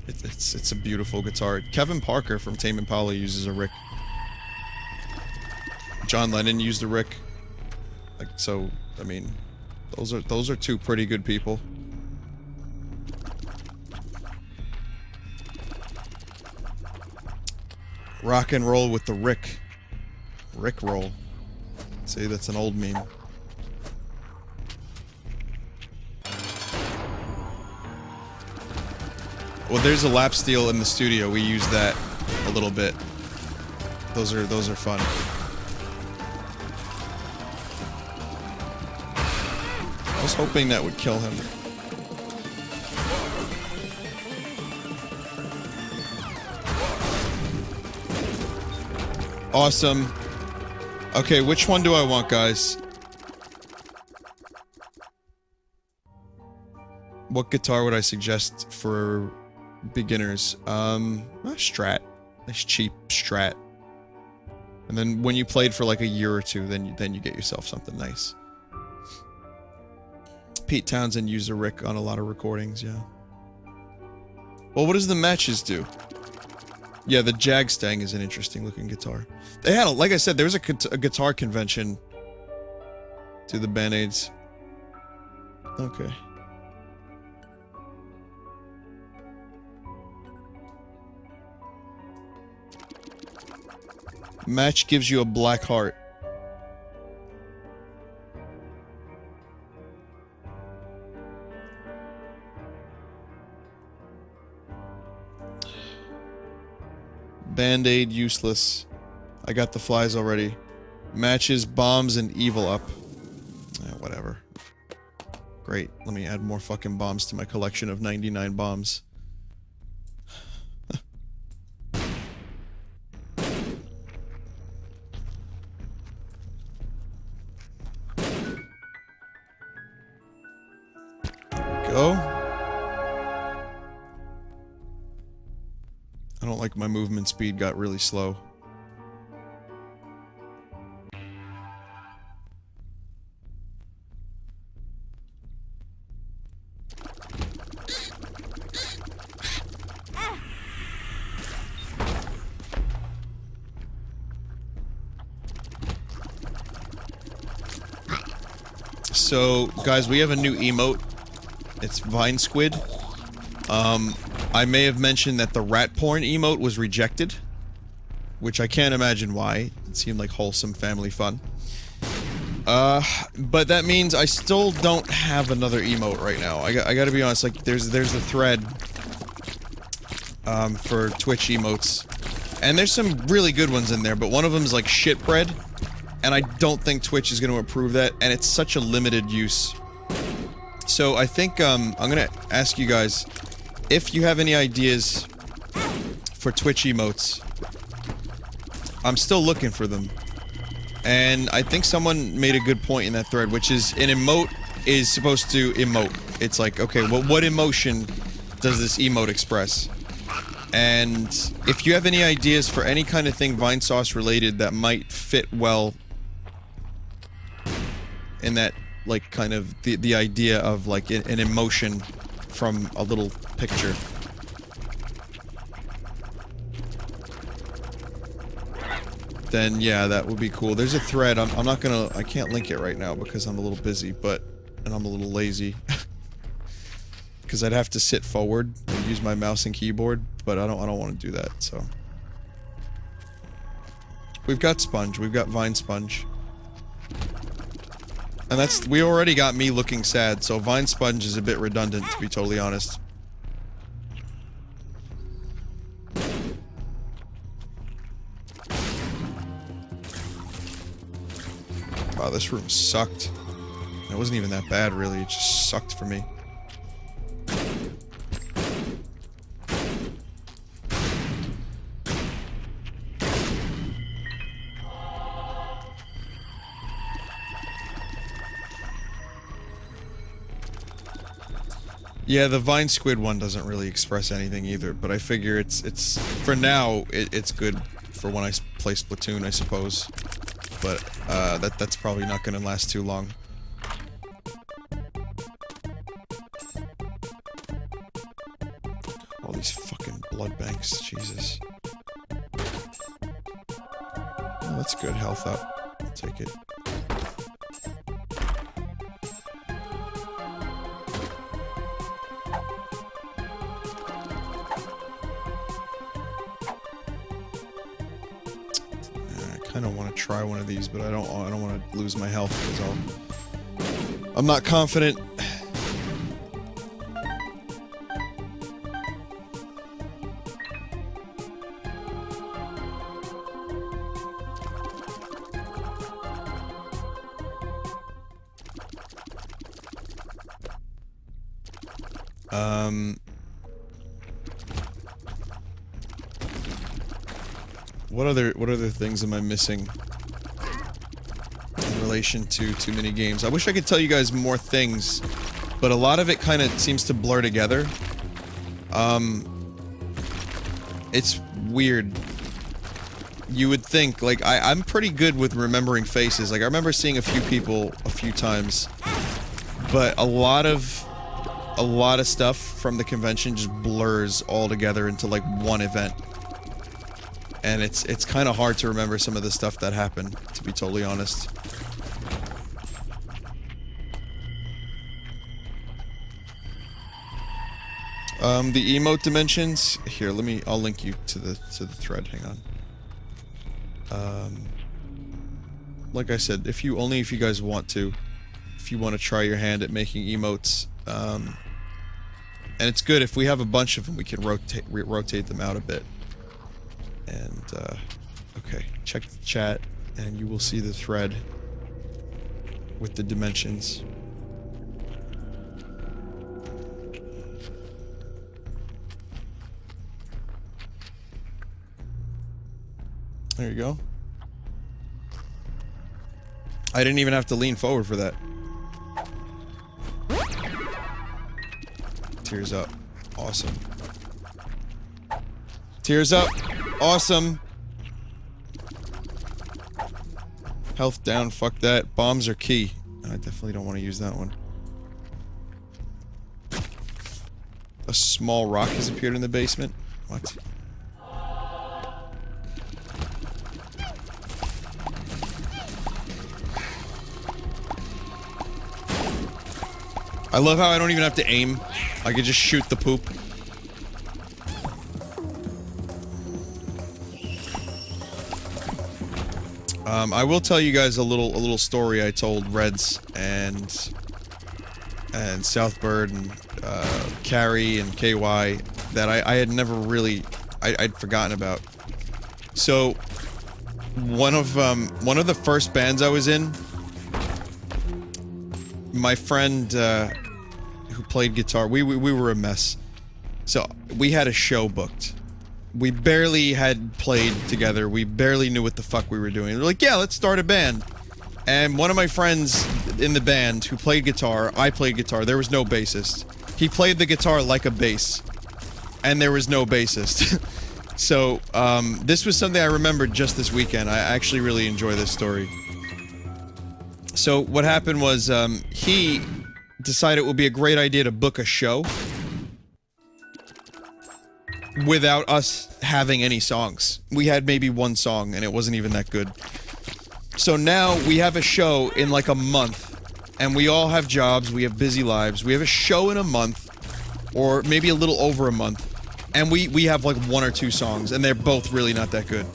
It's a beautiful guitar. Kevin Parker from Tame Impala uses a Rick. John Lennon used a Rick. Like, so, I mean, those are 2 pretty good people. Rock and roll with the Rick. Rick roll. See, that's an old meme. Well, there's a lap steel in the studio. We use that a little bit. Those are fun. I was hoping that would kill him. Awesome. Okay, which one do I want, guys? What guitar would I suggest for beginners? Strat. Nice cheap Strat. And then when you played for like a year or 2, then you get yourself something nice. Pete Townsend used a Rick on a lot of recordings, yeah. Well, what does the matches do? Yeah, the Jagstang is an interesting looking guitar. They had, like I said, there was a guitar convention to the Band-Aids. Okay. Match gives you a black heart. Band-Aid useless. I got the flies already. Matches, bombs, and evil up. Whatever. Great. Let me add more fucking bombs to my collection of 99 bombs. Go. I don't like my movement speed got really slow. So, guys, we have a new emote. It's Vine Squid. I may have mentioned that the rat porn emote was rejected, which I can't imagine why. It seemed like wholesome family fun. But that means I still don't have another emote right now. I gotta be honest, like, there's the thread, for Twitch emotes. And there's some really good ones in there, but one of them is like shitbread. And I don't think Twitch is gonna approve that, and it's such a limited use. So I think, I'm gonna ask you guys, if you have any ideas for Twitch emotes. I'm still looking for them. And I think someone made a good point in that thread, which is an emote is supposed to emote. It's like, okay, well, what emotion does this emote express? And if you have any ideas for any kind of thing Vinesauce related that might fit well in that like, kind of the idea of, like, an emotion from a little picture. Then, yeah, that would be cool. There's a thread. I'm not gonna... I can't link it right now because I'm a little busy, but... And I'm a little lazy. Because I'd have to sit forward and use my mouse and keyboard, but I don't want to do that, so... We've got Sponge. We've got Vine Sponge. And that's... We already got me looking sad, so Vine Sponge is a bit redundant, to be totally honest. Wow, this room sucked. It wasn't even that bad, really. It just sucked for me. Yeah, the Vine Squid one doesn't really express anything either, but I figure it's for now, it's good for when I play Splatoon, I suppose. But, that's probably not gonna last too long. All these fucking blood banks, Jesus. Oh, that's good, health up. I'll take it. I don't want to try one of these, but I don't want to lose my health because I'm not confident. What other things am I missing in relation to too many games? I wish I could tell you guys more things, but a lot of it kind of seems to blur together. It's weird. You would think, like, I'm pretty good with remembering faces. Like, I remember seeing a few people a few times, but a lot of stuff from the convention just blurs all together into, like, one event. And it's kind of hard to remember some of the stuff that happened, to be totally honest. The emote dimensions. Here, I'll link you to the thread. Hang on. Like I said, if you guys want to, if you want to try your hand at making emotes, and it's good if we have a bunch of them, we can rotate them out a bit. And, okay, check the chat, and you will see the thread with the dimensions. There you go. I didn't even have to lean forward for that. Tears up. Awesome. Tears up. Awesome. Health down, fuck that. Bombs are key. I definitely don't want to use that one. A small rock has appeared in the basement. What? I love how I don't even have to aim. I can just shoot the poop. I will tell you guys a little story I told Reds and Southbird and Carrie and KY that I had never really I'd forgotten about. So one of the first bands I was in, my friend who played guitar, we were a mess. So we had a show booked. We barely had played together. We barely knew what the fuck we were doing. They're like, yeah, let's start a band. And one of my friends in the band who played guitar, I played guitar, there was no bassist. He played the guitar like a bass. And there was no bassist. So, this was something I remembered just this weekend. I actually really enjoy this story. So what happened was, he decided it would be a great idea to book a show without us having any songs. We had maybe one song, and it wasn't even that good. So now we have a show in like a month, and we all have jobs, we have busy lives. We have a show in a month, or maybe a little over a month, and we have like 1 or 2 songs, and they're both really not that good.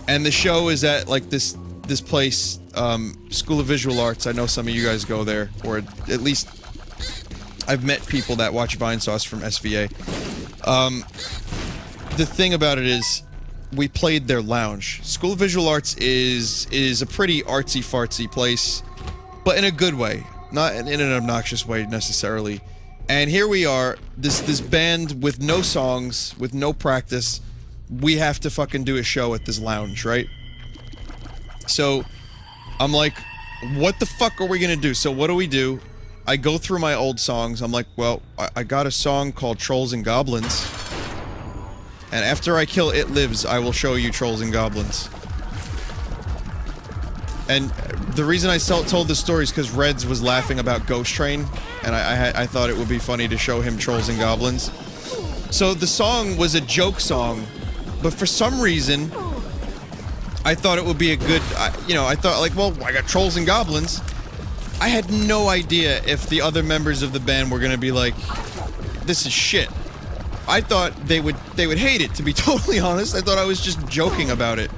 And the show is at like this place, School of Visual Arts. I know some of you guys go there, or at least I've met people that watch Vinesauce from SVA. The thing about it is, we played their lounge. School of Visual Arts is a pretty artsy-fartsy place, but in a good way, not in an obnoxious way necessarily. And here we are, this band with no songs, with no practice. We have to fucking do a show at this lounge, right? So I'm like, what the fuck are we gonna do? So what do? I go through my old songs. I'm like, well, I got a song called Trolls and Goblins. And after I kill It Lives, I will show you Trolls and Goblins. And the reason I told this story is because Reds was laughing about Ghost Train, and I thought it would be funny to show him Trolls and Goblins. So the song was a joke song, but for some reason, I thought it would be a good, I thought like, well, I got Trolls and Goblins. I had no idea if the other members of the band were gonna be like, this is shit. I thought they would hate it, to be totally honest. I thought I was just joking about it.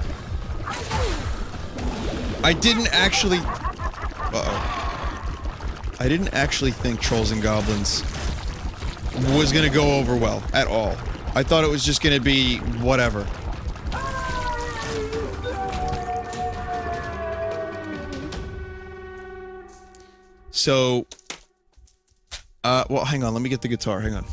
I didn't actually... I didn't actually think Trolls and Goblins was gonna go over well, at all. I thought it was just gonna be whatever. So... well, hang on, let me get the guitar, hang on.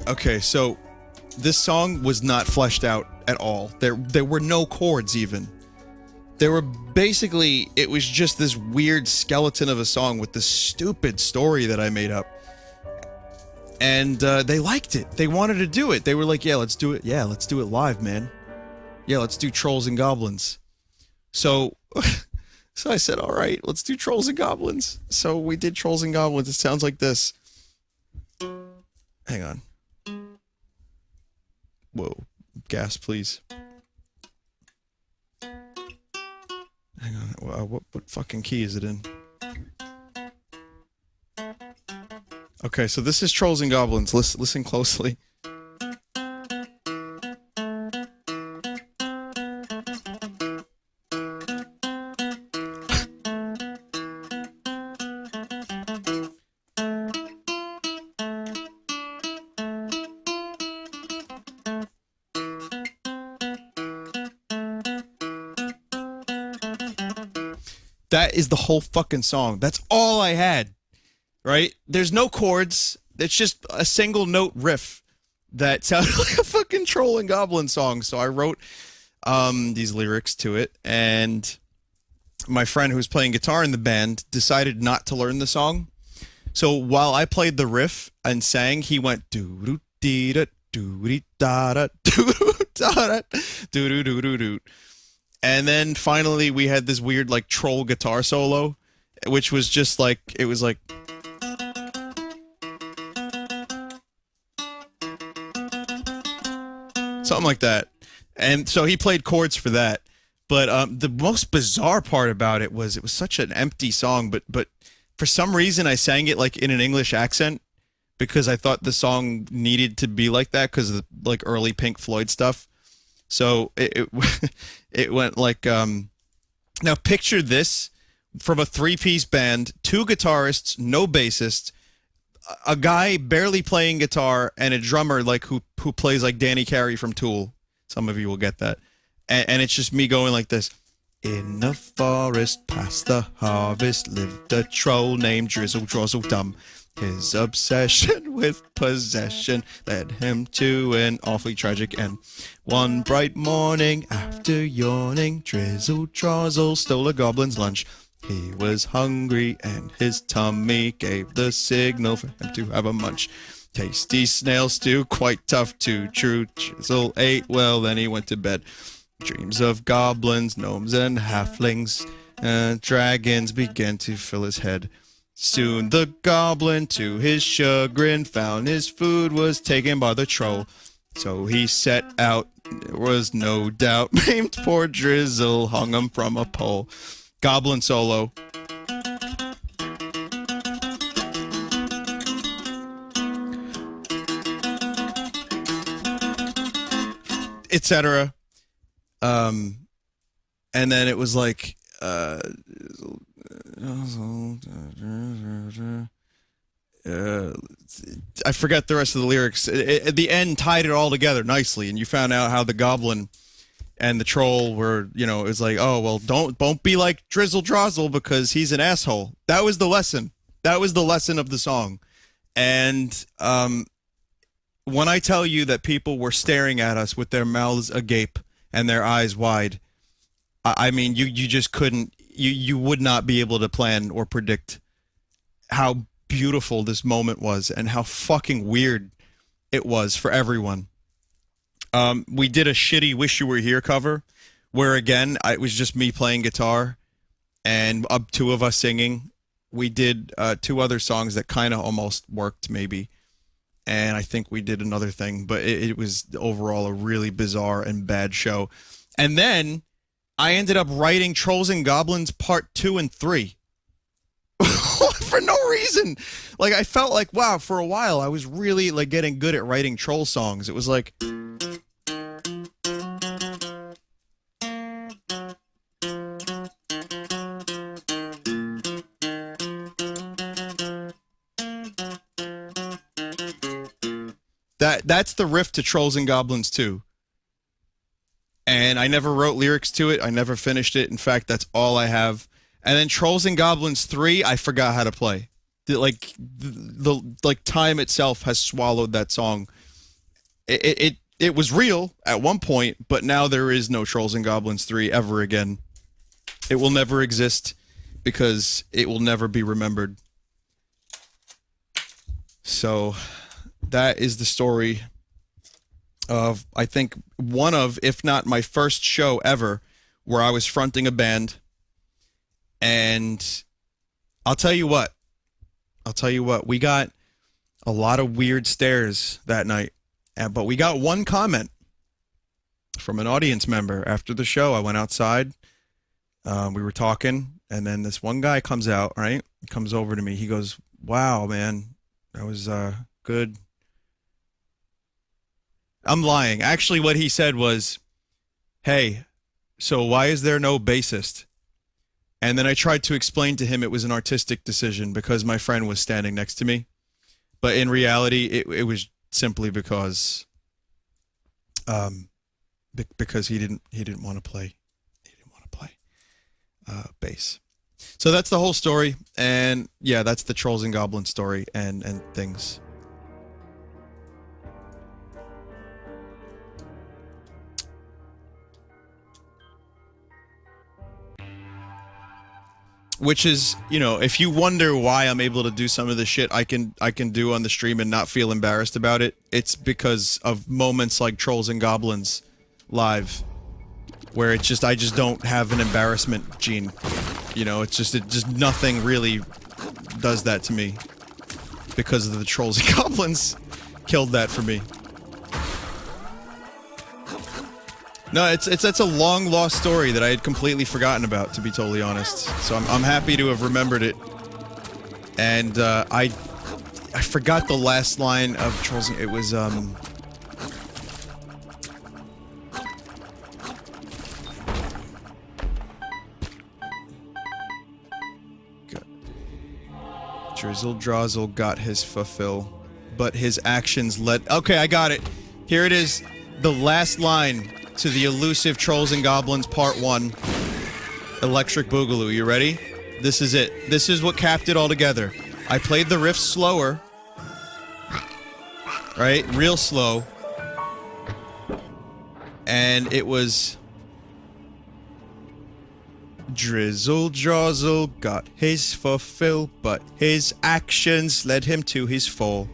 Okay, so this song was not fleshed out at all. There were no chords even. There were basically, it was just this weird skeleton of a song with this stupid story that I made up. And they liked it. They wanted to do it. They were like, yeah, let's do it. Yeah, let's do it live, man. Yeah, let's do Trolls and Goblins. So, so I said, all right, let's do Trolls and Goblins. So we did Trolls and Goblins. It sounds like this. Hang on. Whoa. Gas, please. Hang on. What fucking key is it in? Okay, so this is Trolls and Goblins. Listen closely. That is the whole fucking song. That's all I had, right? There's no chords. It's just a single note riff that sounded like a fucking Troll and Goblin song. So I wrote these lyrics to it, and my friend who was playing guitar in the band decided not to learn the song. So while I played the riff and sang, he went doo doo dee da doo dee da da doo da da doo doo doo doo doo. And then finally we had this weird like troll guitar solo, which was just like, it was like... something like that. And so he played chords for that. But the most bizarre part about it was such an empty song, but for some reason I sang it like in an English accent because I thought the song needed to be like that because of the like early Pink Floyd stuff. So it went like, now picture this from a 3-piece band, 2 guitarists, no bassist, a guy barely playing guitar, and a drummer like who plays like Danny Carey from Tool. Some of you will get that. And it's just me going like this. In the forest past the harvest lived a troll named Drizzle Drozzle Dum. His obsession with possession led him to an awfully tragic end. One bright morning, after yawning, Drizzle Trozzle stole a goblin's lunch. He was hungry, and his tummy gave the signal for him to have a munch. Tasty snail stew, quite tough to chew. Drizzle ate well, then he went to bed. Dreams of goblins, gnomes, and halflings, dragons began to fill his head. Soon the goblin, to his chagrin, found his food was taken by the troll. So he set out, there was no doubt, maimed poor Drizzle, hung him from a pole. Goblin solo. Etc. And then it was like, I forget the rest of the lyrics. At the end, tied it all together nicely, and you found out how the goblin and the troll were, you know, it was like, oh, well, don't be like Drizzle Drozzle because he's an asshole. That was the lesson. That was the lesson of the song. And when I tell you that people were staring at us with their mouths agape and their eyes wide, I mean, you just couldn't, you would not be able to plan or predict how beautiful this moment was and how fucking weird it was for everyone. We did a shitty Wish You Were Here cover where, again, it was just me playing guitar and two of us singing. We did two other songs that kind of almost worked, maybe. And I think we did another thing, but it was overall a really bizarre and bad show. And then I ended up writing Trolls and Goblins Part 2 and 3. For no reason. Like, I felt like, wow, for a while, I was really, like, getting good at writing troll songs. It was like... That's the riff to Trolls and Goblins 2. And I never wrote lyrics to it. I never finished it. In fact, that's all I have. And then Trolls and Goblins 3, I forgot how to play. The time itself has swallowed that song. It was real at one point, but now there is no Trolls and Goblins 3 ever again. It will never exist because it will never be remembered. So that is the story of, I think, one of, if not my first show ever, where I was fronting a band. And I'll tell you what, we got a lot of weird stares that night, but we got one comment from an audience member after the show. I went outside, we were talking, and then this one guy comes out, right? He comes over to me, he goes, wow, man, that was good. I'm lying. Actually, what he said was, hey, so why is there no bassist? And then I tried to explain to him it was an artistic decision because my friend was standing next to me. But in reality, it was simply because he didn't want to play. He didn't want to play bass. So that's the whole story. And yeah, that's the Trolls and Goblins story and things. Which is, you know, if you wonder why I'm able to do some of the shit I can do on the stream and not feel embarrassed about it, it's because of moments like Trolls and Goblins live, where it's just, I just don't have an embarrassment gene. You know, it just nothing really does that to me because of the Trolls and Goblins killed that for me. No, that's a long lost story that I had completely forgotten about, to be totally honest. So I'm happy to have remembered it. And I forgot the last line of Trolls. It was Drizzle Drozzle got his fulfill, but his actions led. Okay, I got it. Here it is. The last line to the elusive Trolls and Goblins Part 1. Electric Boogaloo. You ready? This is it. This is what capped it all together. I played the riff slower. Right? Real slow. And it was... Drizzle Drozzle got his fulfill, but his actions led him to his fall.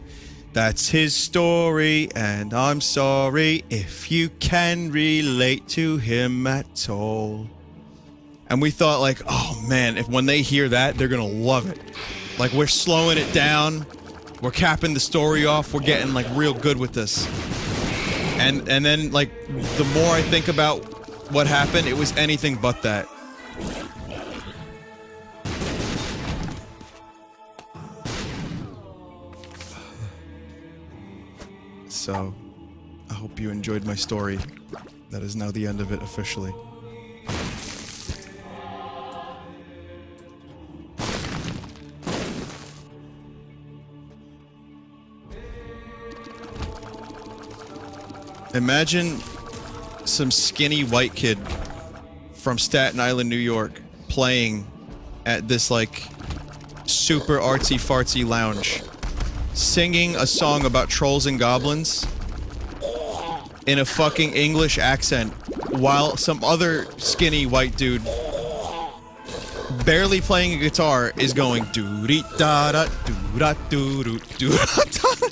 That's his story, and I'm sorry if you can relate to him at all. And we thought like, oh man, if when they hear that, they're gonna love it. Like, we're slowing it down, we're capping the story off, we're getting like real good with this. And then like, the more I think about what happened, it was anything but that. So, I hope you enjoyed my story. That is now the end of it officially. Imagine some skinny white kid from Staten Island, New York, playing at this, like, super artsy-fartsy lounge, singing a song about trolls and goblins in a fucking English accent, while some other skinny white dude, barely playing a guitar, is going doo-dee-da-da, doo-da-doo-doo-doo-da-da.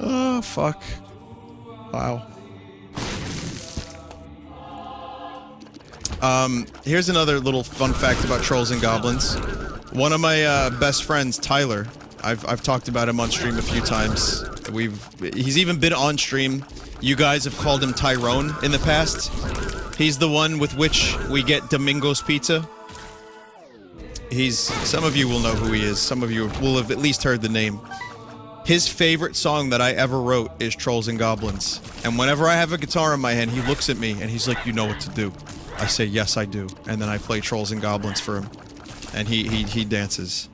Oh, fuck. Wow. Here's another little fun fact about Trolls and Goblins. One of my best friends, Tyler, I've talked about him on stream a few times. He's even been on stream. You guys have called him Tyrone in the past. He's the one with which we get Domingo's Pizza. Some of you will know who he is. Some of you will have at least heard the name. His favorite song that I ever wrote is Trolls and Goblins. And whenever I have a guitar in my hand, he looks at me and he's like, you know what to do. I say, yes, I do. And then I play Trolls and Goblins for him. And he dances.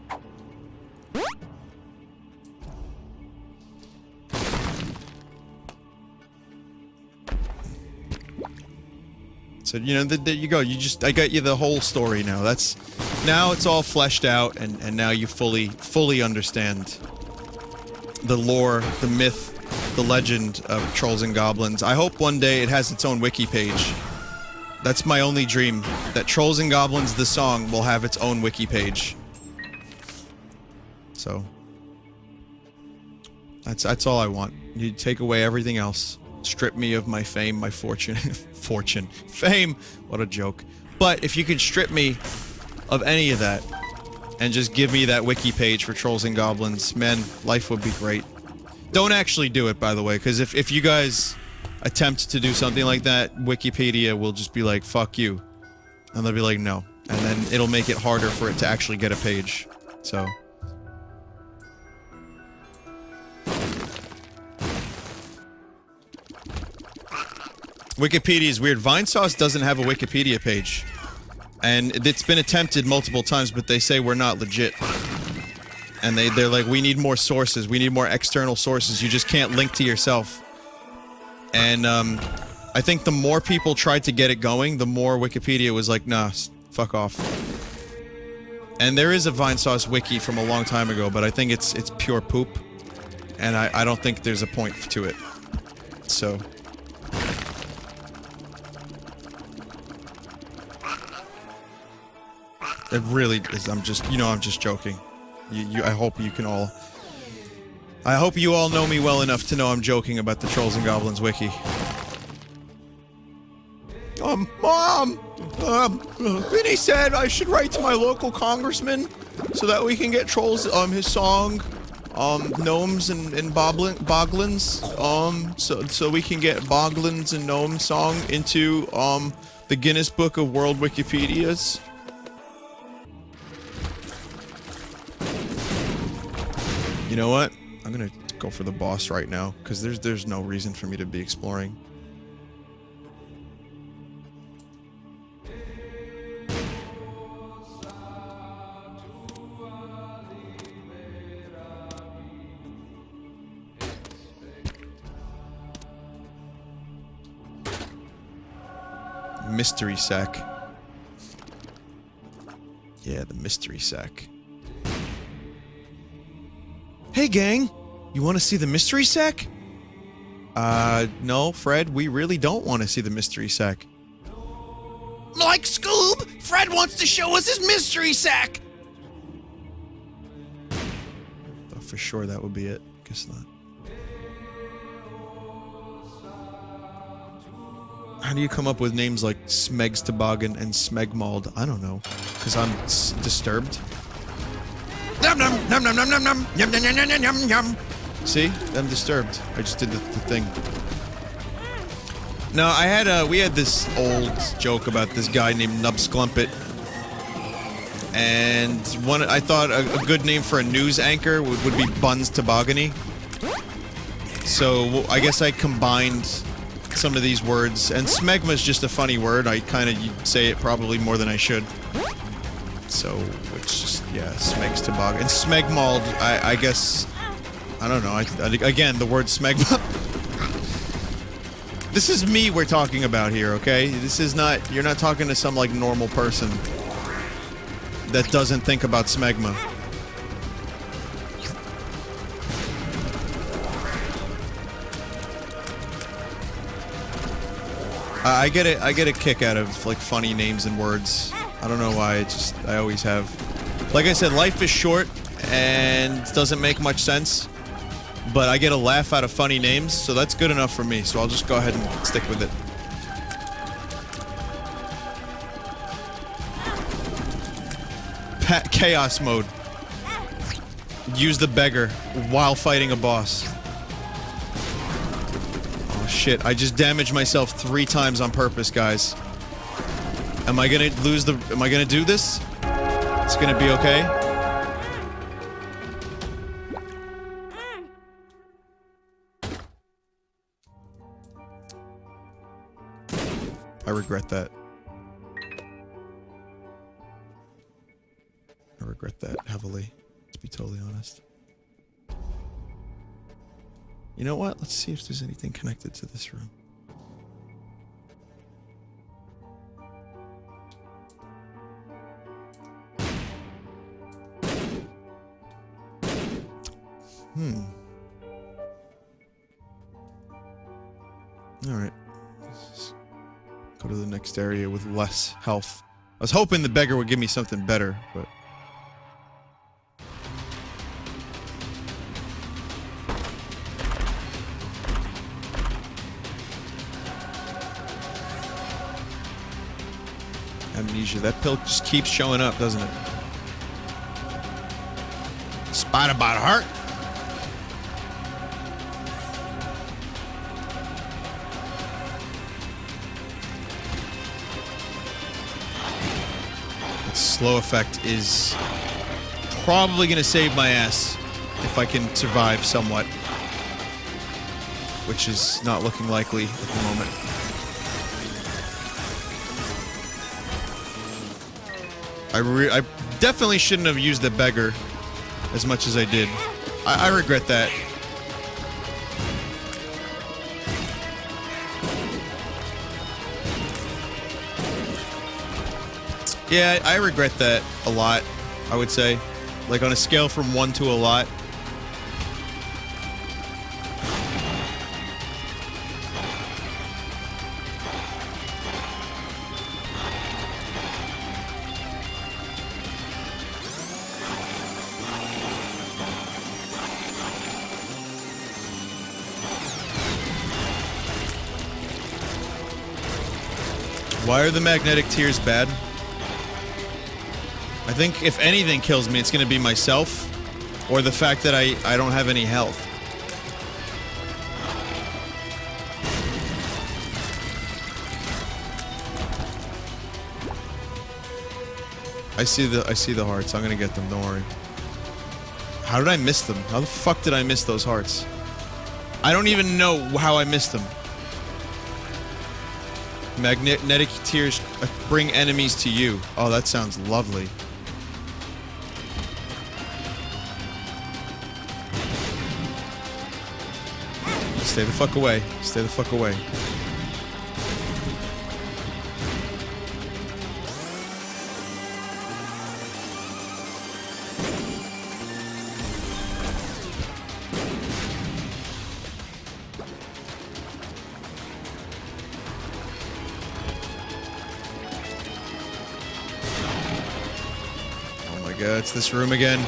So, you know, there you go. I got you the whole story now. Now it's all fleshed out, and now you fully understand the lore, the myth, the legend of Trolls and Goblins. I hope one day it has its own wiki page. That's my only dream, that Trolls and Goblins, the song, will have its own wiki page. So, that's all I want. You take away everything else. Strip me of my fame, my fortune. Fame! What a joke. But if you could strip me of any of that, and just give me that wiki page for Trolls and Goblins, man, life would be great. Don't actually do it, by the way, because if you guys attempt to do something like that, Wikipedia will just be like, fuck you. And they'll be like, no. And then it'll make it harder for it to actually get a page. So... Wikipedia is weird. Vinesauce doesn't have a Wikipedia page. And it's been attempted multiple times, but they say we're not legit. And they're like, we need more sources. We need more external sources. You just can't link to yourself. And, I think the more people tried to get it going, the more Wikipedia was like, nah, fuck off. And there is a Vinesauce wiki from a long time ago, but I think it's pure poop. And I don't think there's a point to it. So... It really is. I'm just joking. I hope you can all... I hope you all know me well enough to know I'm joking about the Trolls and Goblins wiki. Mom! Vinny said I should write to my local congressman so that we can get Trolls, his song, Gnomes and Boglins, so we can get Boglins and Gnome song into, the Guinness Book of World Wikipedias. You know what? I'm gonna go for the boss right now, because there's no reason for me to be exploring. Mystery sack. Yeah, the mystery sack. Hey, gang! You want to see the mystery sack? No, Fred, we really don't want to see the mystery sack. Like Scoob! Fred wants to show us his mystery sack! Thought for sure that would be it. Guess not. How do you come up with names like Smeg's Toboggan and Smegmald? I don't know. Because I'm disturbed. Num num num num num num num yum yum yum yum yum yum. See? I'm disturbed. I just did the thing. No, we had this old joke about this guy named Nubsclumpet. And I thought a good name for a news anchor would be Buns Toboggany. So I guess I combined some of these words, and smegma's just a funny word. I kind of say it probably more than I should. So it's just, yeah, Smeg's Toboggan. And Smegmald, I guess, I don't know. Again, the word smegma. This is me we're talking about here, okay? This is not, you're not talking to some like normal person that doesn't think about smegma. I get a kick out of like funny names and words. I don't know why, I always have. Like I said, life is short and doesn't make much sense, but I get a laugh out of funny names, so that's good enough for me, so I'll just go ahead and stick with it. Chaos mode. Use the beggar while fighting a boss. Oh shit, I just damaged myself 3 times on purpose, guys. Am I gonna do this? It's gonna be okay? I regret that. I regret that heavily, to be totally honest. You know what? Let's see if there's anything connected to this room. Alright. Let's go to the next area with less health. I was hoping the beggar would give me something better, but... Amnesia. That pill just keeps showing up, doesn't it? Spider by the heart. That slow effect is probably going to save my ass if I can survive somewhat, which is not looking likely at the moment. I definitely shouldn't have used the beggar as much as I did. I regret that. Yeah, I regret that a lot, I would say. Like on a scale from 1 to a lot. Why are the magnetic tears bad? I think if anything kills me, it's gonna be myself, or the fact that I don't have any health. I see the hearts. I'm gonna get them, don't worry. How did I miss them? How the fuck did I miss those hearts? I don't even know how I missed them. Magnetic tears bring enemies to you. Oh, that sounds lovely. Stay the fuck away. Stay the fuck away. my god, it's this room again.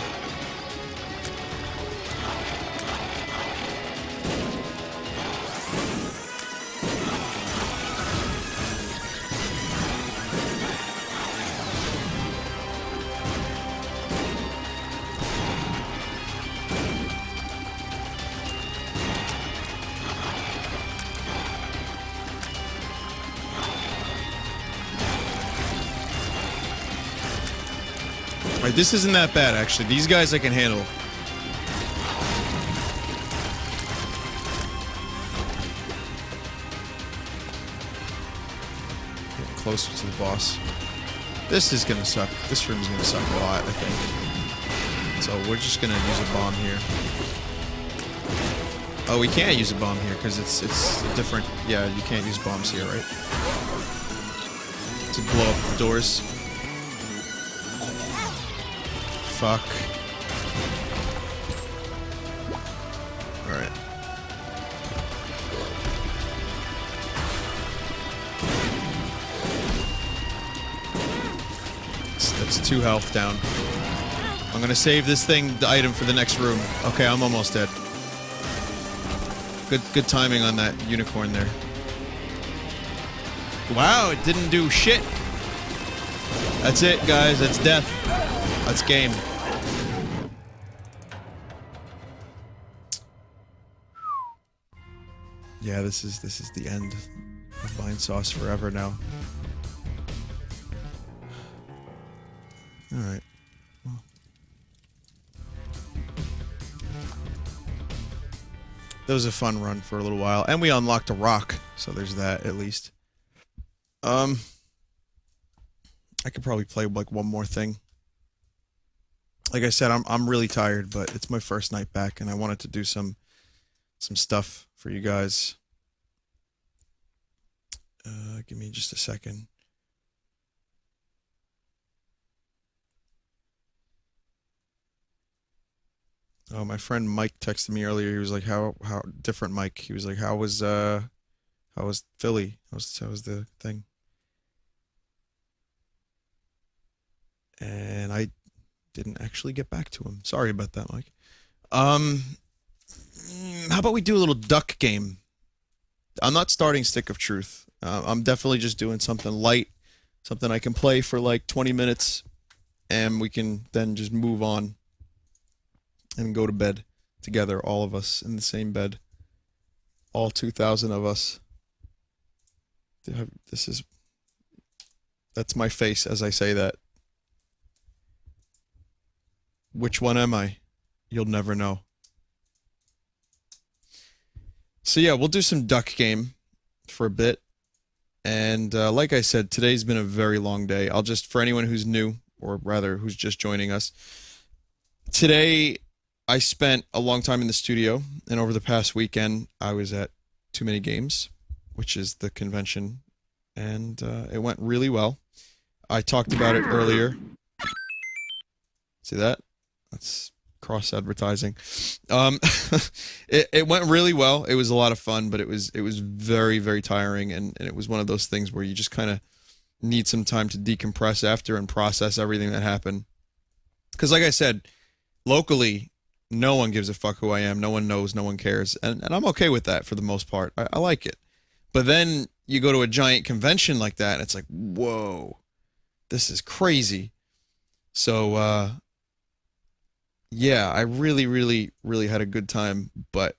Alright, this isn't that bad, actually. These guys I can handle. Get closer to the boss. This is gonna suck. This room's gonna suck a lot, I think. So we're just gonna use a bomb here. Oh, we can't use a bomb here, because it's different. Yeah, you can't use bombs here, right? To blow up the doors. Fuck. Alright. That's 2 health down. I'm gonna save this thing, the item, for the next room. Okay, I'm almost dead. Good timing on that unicorn there. Wow, it didn't do shit. That's it, guys. That's death. That's game. Yeah, this is the end of Vinesauce forever now. All right. Well. That was a fun run for a little while, and we unlocked a rock, so there's that at least. I could probably play like one more thing. Like I said, I'm really tired, but it's my first night back, and I wanted to do some stuff for you guys. Give me just a second. Oh, my friend Mike texted me earlier. He was like, "How different, Mike?" He was like, how was Philly? How was the thing?" And I didn't actually get back to him. Sorry about that, Mike. How about we do a little duck game? I'm not starting Stick of Truth. I'm definitely just doing something light, something I can play for like 20 minutes, and we can then just move on and go to bed together, all of us in the same bed. All 2,000 of us. That's my face as I say that. Which one am I? You'll never know. So yeah, we'll do some duck game for a bit. And like I said, today's been a very long day. I'll just, for anyone who's new, or rather who's just joining us, today I spent a long time in the studio, and over the past weekend I was at Too Many Games, which is the convention, and it went really well. I talked about it earlier. See that? That's cross advertising. It went really well. It was a lot of fun, but it was very, very tiring, and it was one of those things where you just kind of need some time to decompress after and process everything that happened. Because like I said, locally, no one gives a fuck who I am. No one knows. No one cares. And I'm okay with that for the most part. I like it. But then you go to a giant convention like that, and it's like, whoa, this is crazy. So, yeah, I really, really, really had a good time, but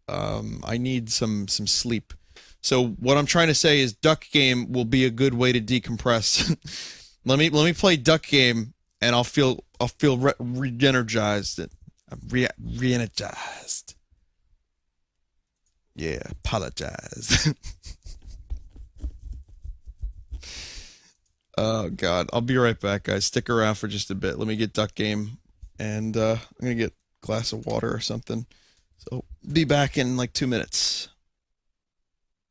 I need some sleep. So what I'm trying to say is Duck Game will be a good way to decompress. let me play Duck Game, and I'll feel re-energized. Re-energized. Yeah, apologize. Oh God, I'll be right back, guys. Stick around for just a bit. Let me get Duck Game. And I'm gonna get a glass of water or something. So be back in like 2 minutes.